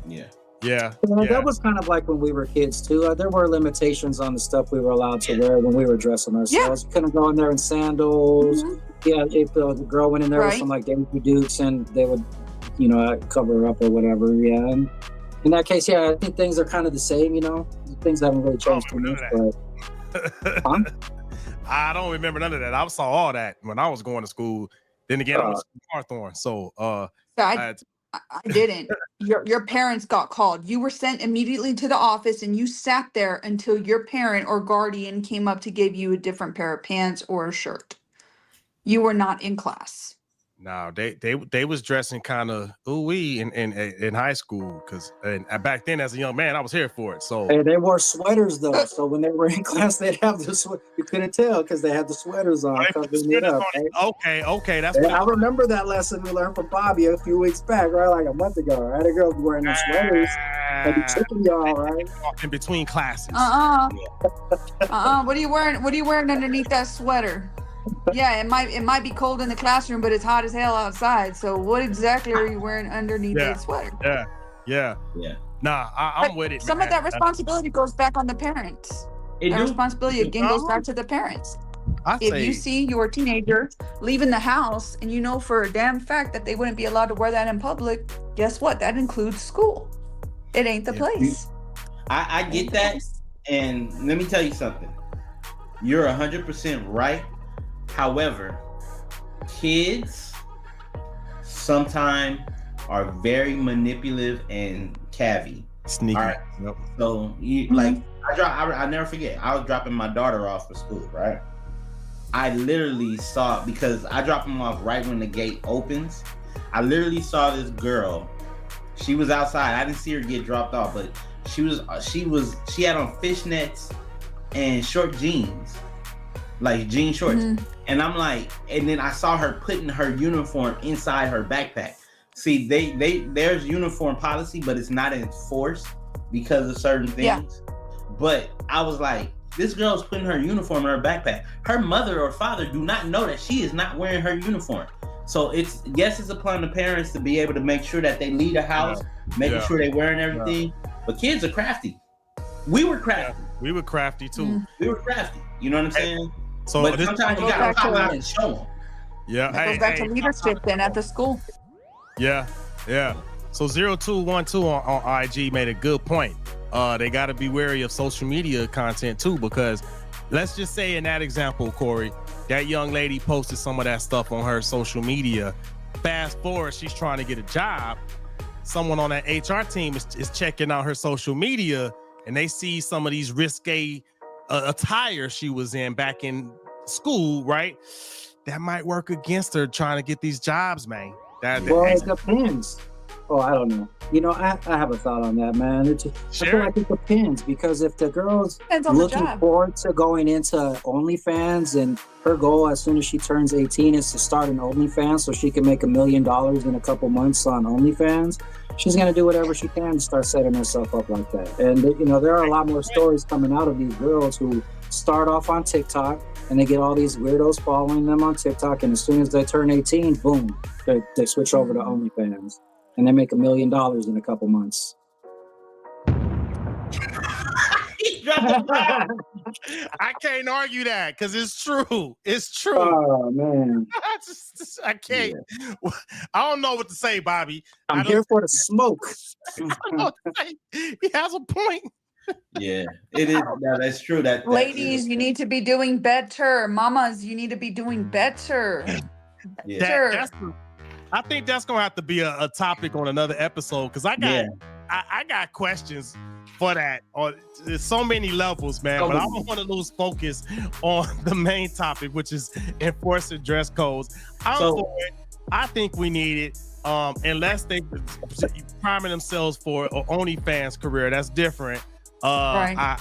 Yeah. That was kind of like when we were kids too. There were limitations on the stuff we were allowed to wear when we were dressing ourselves. You couldn't go in there in sandals. If the girl went in there with some like Daisy Dukes and they would, cover her up or whatever. Yeah, and in that case, I think things are kind of the same. Things haven't really changed too much. But I don't remember none of that. I saw all that when I was going to school. Then again, I was in Hawthorne, so I didn't. Your parents got called. You were sent immediately to the office and you sat there until your parent or guardian came up to give you a different pair of pants or a shirt. You were not in class. No, they was dressing kind of ooh-wee in high school because back then as a young man I was here for it. So hey, they wore sweaters though. So when they were in class, they'd have the you couldn't tell because they had the sweaters on. Covering it up, right? Okay, that's. I remember that lesson we learned from Bobby a few weeks back, right? Like a month ago. Right, a girl wearing the sweaters and be tricking y'all, right? In between classes. What are you wearing? What are you wearing underneath that sweater? Yeah, it might be cold in the classroom, but it's hot as hell outside. So what exactly are you wearing underneath that sweater? Yeah. Nah, I'm with it. Some of that responsibility goes back on the parents. That responsibility again goes back to the parents. If you see your teenager leaving the house and you know for a damn fact that they wouldn't be allowed to wear that in public, guess what? That includes school. It ain't the place. I get that. And let me tell you something. You're 100% right. However, kids sometimes are very manipulative and cavvy. Sneaky. All right. Yep. So I never forget. I was dropping my daughter off for school, right? I literally saw, because I dropped them off right when the gate opens. I literally saw this girl. She was outside. I didn't see her get dropped off, but she had on fishnets and short jeans. Like jean shorts. And I'm like, and then I saw her putting her uniform inside her backpack. See, there's uniform policy, but it's not enforced because of certain things. But I was like, this girl's putting her uniform in her backpack. Her mother or father do not know that she is not wearing her uniform. So it's upon the parents to be able to make sure that they leave the house, making sure they're wearing everything. But kids are crafty. We were crafty. We were crafty too. We were crafty. You know what I'm saying? So but sometimes you gotta pop out and show them. Yeah, that goes back to leadership then at the school. Yeah. So 0212 on IG made a good point. They got to be wary of social media content too, because let's just say in that example, Corey, that young lady posted some of that stuff on her social media. Fast forward, she's trying to get a job. Someone on that HR team is checking out her social media, and they see some of these risque attire she was in back in school, right? That might work against her trying to get these jobs, man. It depends. Oh, I don't know. I have a thought on that, man. I feel like it depends, because if the girl's looking forward to going into OnlyFans, and her goal as soon as she turns 18 is to start an OnlyFans so she can make $1 million in a couple months on OnlyFans, she's going to do whatever she can to start setting herself up like that. And, there are a lot more stories coming out of these girls who start off on TikTok and they get all these weirdos following them on TikTok. And as soon as they turn 18, boom, they switch over to OnlyFans and they make $1 million in a couple months. I can't argue that because it's true. It's true. Oh, man. I can't. Yeah. I don't know what to say, Bobby. I'm here for the smoke. He has a point. Yeah, it is. Yeah, that's true. That ladies, you need to be doing better. Mamas, you need to be doing better. Yeah. Sure. I think that's gonna have to be a topic on another episode because I got questions for that on there's so many levels, man. But I don't want to lose focus on the main topic, which is enforcing dress codes. I'm for it. I think we need it. Unless they priming themselves for an OnlyFans career, that's different. Right.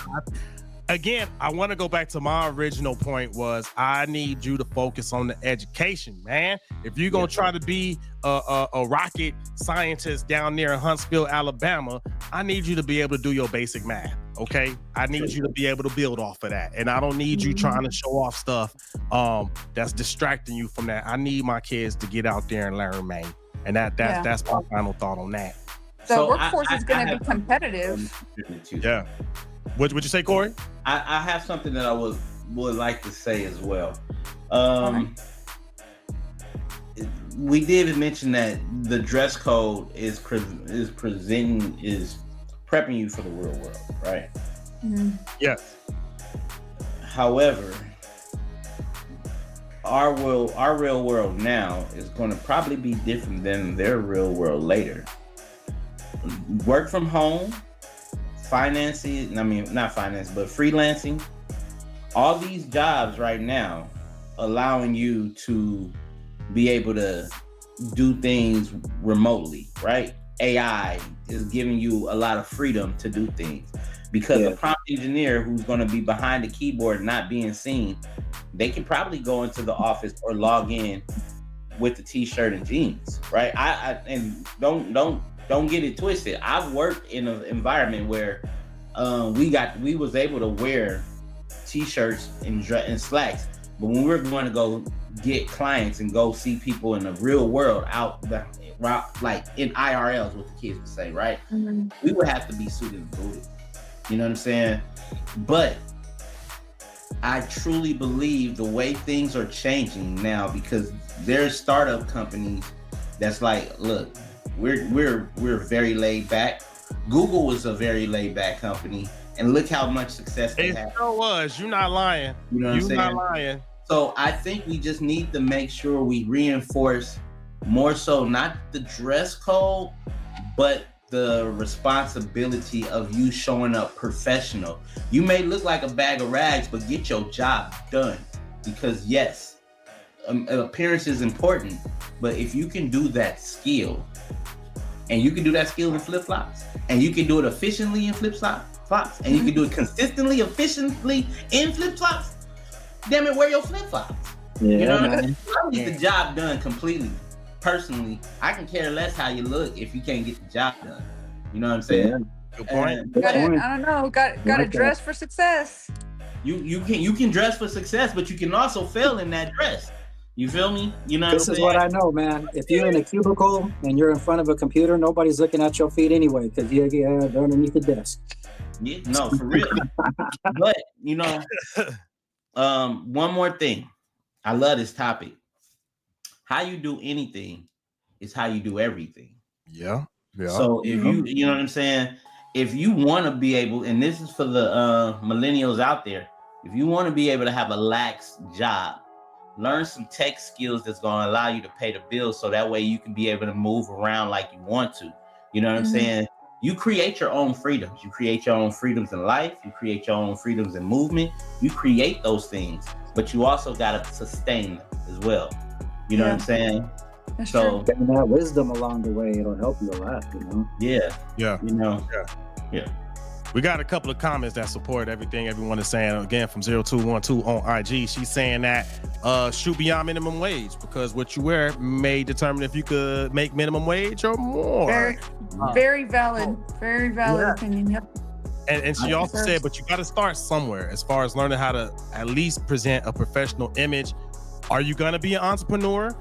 I want to go back to my original point was I need you to focus on the education, man. If you're going to try to be a rocket scientist down there in Huntsville, Alabama, I need you to be able to do your basic math, okay? I need you to be able to build off of that. And I don't need you trying to show off stuff that's distracting you from that. I need my kids to get out there and learn, man. And that's my final thought on that. The workforce is going to be competitive. Yeah. What'd you say, Corey? I have something that I would like to say as well. We did mention that the dress code is prepping you for the real world, right? Mm-hmm. Yes. However, our real world now is going to probably be different than their real world later. Work from home, freelancing, all these jobs right now allowing you to be able to do things remotely, right? AI is giving you a lot of freedom to do things because a prompt engineer who's going to be behind the keyboard not being seen, they can probably go into the office or log in with the t-shirt and jeans, right? And don't get it twisted. I've worked in an environment where we was able to wear t-shirts and slacks, but when we're going to go get clients and go see people in the real world like in IRLs, what the kids would say, right? Mm-hmm. We would have to be suited and booted. You know what I'm saying? But I truly believe the way things are changing now, because there's startup companies that's like, look, we're very laid back. Google was a very laid back company, and look how much success they had. It sure was. You're not lying. You know what I'm saying? You're not lying. So I think we just need to make sure we reinforce more so not the dress code, but the responsibility of you showing up professional. You may look like a bag of rags, but get your job done. Because yes, appearance is important, but if you can do that skill, and you can do that skill in flip-flops, and you can do it efficiently in flip-flops, and you can do it consistently, efficiently in flip-flops, damn it, wear your flip-flops. Yeah, you know what I mean? I get the job done completely. Personally, I can care less how you look if you can't get the job done. You know what I'm saying? Yeah. Good point. Got to dress for success. You can dress for success, but you can also fail in that dress. You feel me? You know what I'm saying? This is what I know, man. If you're in a cubicle and you're in front of a computer, nobody's looking at your feet anyway, because they're underneath the desk. Yeah, no, for real. But you know, one more thing. I love this topic. How you do anything is how you do everything. Yeah. So if you know what I'm saying, if you want to be able, and this is for the millennials out there, if you want to be able to have a lax job, learn some tech skills that's going to allow you to pay the bills, so that way you can be able to move around like you want to. You know what I'm saying? You create your own freedoms. You create your own freedoms in life. You create your own freedoms in movement. You create those things, but you also got to sustain them as well. You know what I'm saying? That's so true. Getting that wisdom along the way, it'll help you a lot, you know? Yeah. Yeah. You know? Yeah. We got a couple of comments that support everything everyone is saying. Again, from 0212 on IG, she's saying that shoot beyond minimum wage, because what you wear may determine if you could make minimum wage or more. Very valid opinion. Yep. And she also said, but you got to start somewhere as far as learning how to at least present a professional image. Are you going to be an entrepreneur?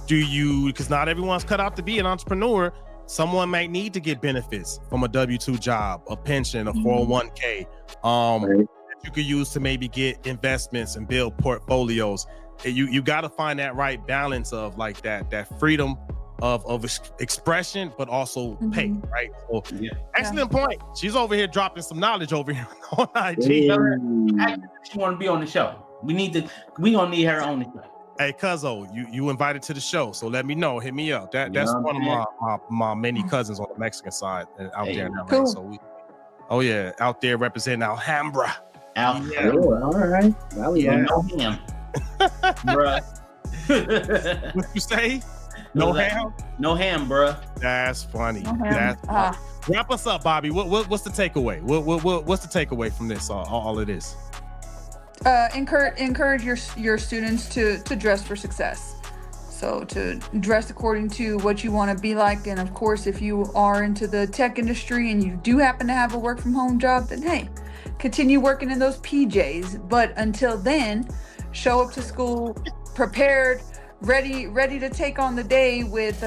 Because not everyone's cut out to be an entrepreneur. Someone might need to get benefits from a W-2 job, a pension, a 401k, that you could use to maybe get investments and build portfolios. You got to find that right balance of like that freedom of expression, but also pay, right? So, excellent point. She's over here dropping some knowledge over here on IG. She want to be on the show. We gonna need her on the show. Hey, Cuzzo, you invited to the show, so let me know. Hit me up. That's Yeah, one man. of my many cousins on the Mexican side out there in LA. Cool. So out there representing Alhambra. Out. Yeah. Oh, all right. Valley Yeah. No ham, bruh. What you say? No ham? No ham, bruh. That's funny. No ham. That's funny. Wrap us up, Bobby. What's the takeaway? What's the takeaway from this? All of this. Encourage your students to dress for success. So to dress according to what you want to be like, and of course, if you are into the tech industry and you do happen to have a work from home job, then hey, continue working in those PJs. But until then, show up to school prepared, ready to take on the day with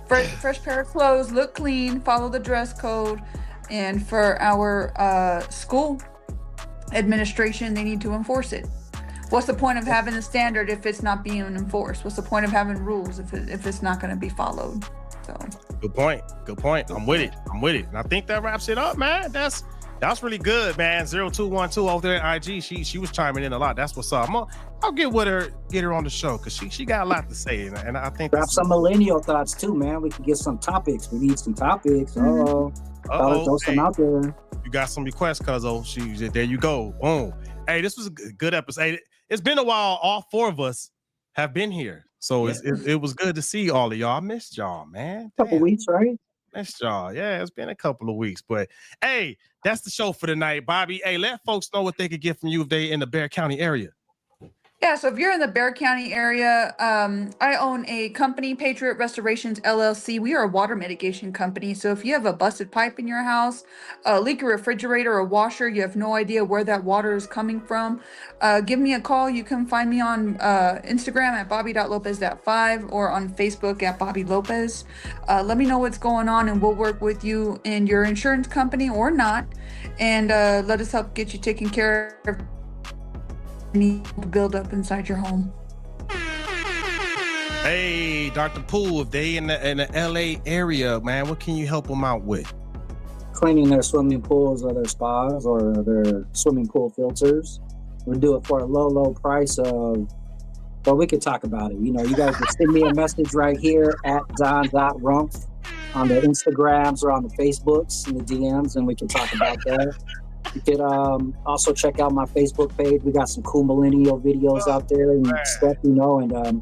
fresh pair of clothes, look clean, follow the dress code. And for our school administration, they need to enforce it. What's the point of having a standard if it's not being enforced? What's the point of having rules if it's not going to be followed? So Good point. I'm with it. And I think that wraps it up, man. That's really good, man. 0212 over there at IG. She was chiming in a lot. That's what's up. I'll get her on the show because she got a lot to say, and I think Grab some millennial thoughts too, man. We can get some topics. We need some topics. Throw some out there. You got some requests, Cuzzo. There you go. Boom. Hey, this was a good episode. Hey, it's been a while. All four of us have been here, so it was good to see all of y'all. I missed y'all, man. Couple weeks, right? Missed y'all. Yeah, it's been a couple of weeks, but hey, that's the show for tonight, Bobby. Hey, let folks know what they could get from you if they in the Bexar County area. Yeah, so if you're in the Bexar County area, I own a company, Patriot Restorations LLC. We are a water mitigation company. So if you have a busted pipe in your house, a leaky refrigerator or washer, you have no idea where that water is coming from, give me a call. You can find me on Instagram at bobby.lopez.5 or on Facebook at Bobby Lopez. Let me know what's going on and we'll work with you in your insurance company or not. And let us help get you taken care of. Need to build up inside your home. Hey, Dr. Poole, if they in the LA area, man, what can you help them out with? Cleaning their swimming pools or their spas or their swimming pool filters. We do it for a low price of, well, we could talk about it. You guys can send me a message right here at don.rumpf on the Instagrams or on the Facebooks and the DMs, and we can talk about that. You could also check out my Facebook page. We got some cool millennial videos out there and stuff, and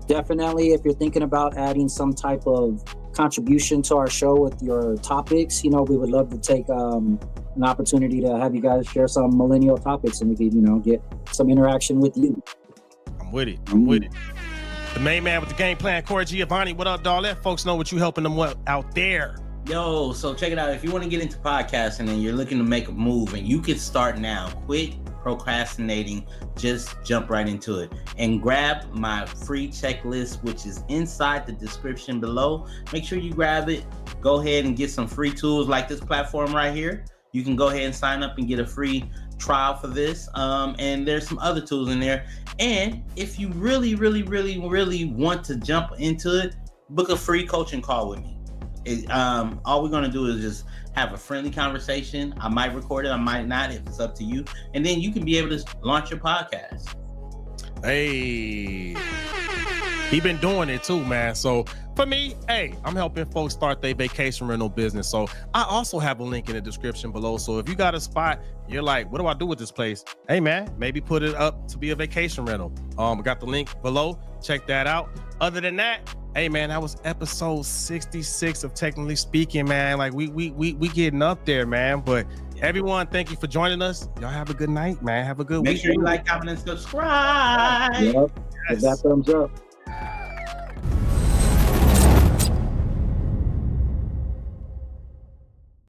definitely if you're thinking about adding some type of contribution to our show with your topics, we would love to take an opportunity to have you guys share some millennial topics and we could, get some interaction with you. I'm with it. The main man with the game plan, Corey Giovanni. What up, dog? Let folks know what you helping them with out there. Yo, so check it out. If you want to get into podcasting and you're looking to make a move, and you can start now, quit procrastinating, just jump right into it and grab my free checklist, which is inside the description below. Make sure you grab it. Go ahead and get some free tools like this platform right here. You can go ahead and sign up and get a free trial for this. And there's some other tools in there. And if you really want to jump into it, book a free coaching call with me. All we're going to do is just have a friendly conversation. I might record it, I might not, if it's up to you. And then you can be able to launch your podcast. Hey, he been doing it too, man. So for me, hey, I'm helping folks start their vacation rental business. So I also have a link in the description below. So if you got a spot, you're like, what do I do with this place? Hey man, maybe put it up to be a vacation rental. I got the link below. Check that out. Other than that, hey man, that was episode 66 of Technically Speaking, man. Like we getting up there, man. But everyone, thank you for joining us. Y'all have a good night, man. Have a good week. Make sure you like, comment, and subscribe. Yep. Give that thumbs up.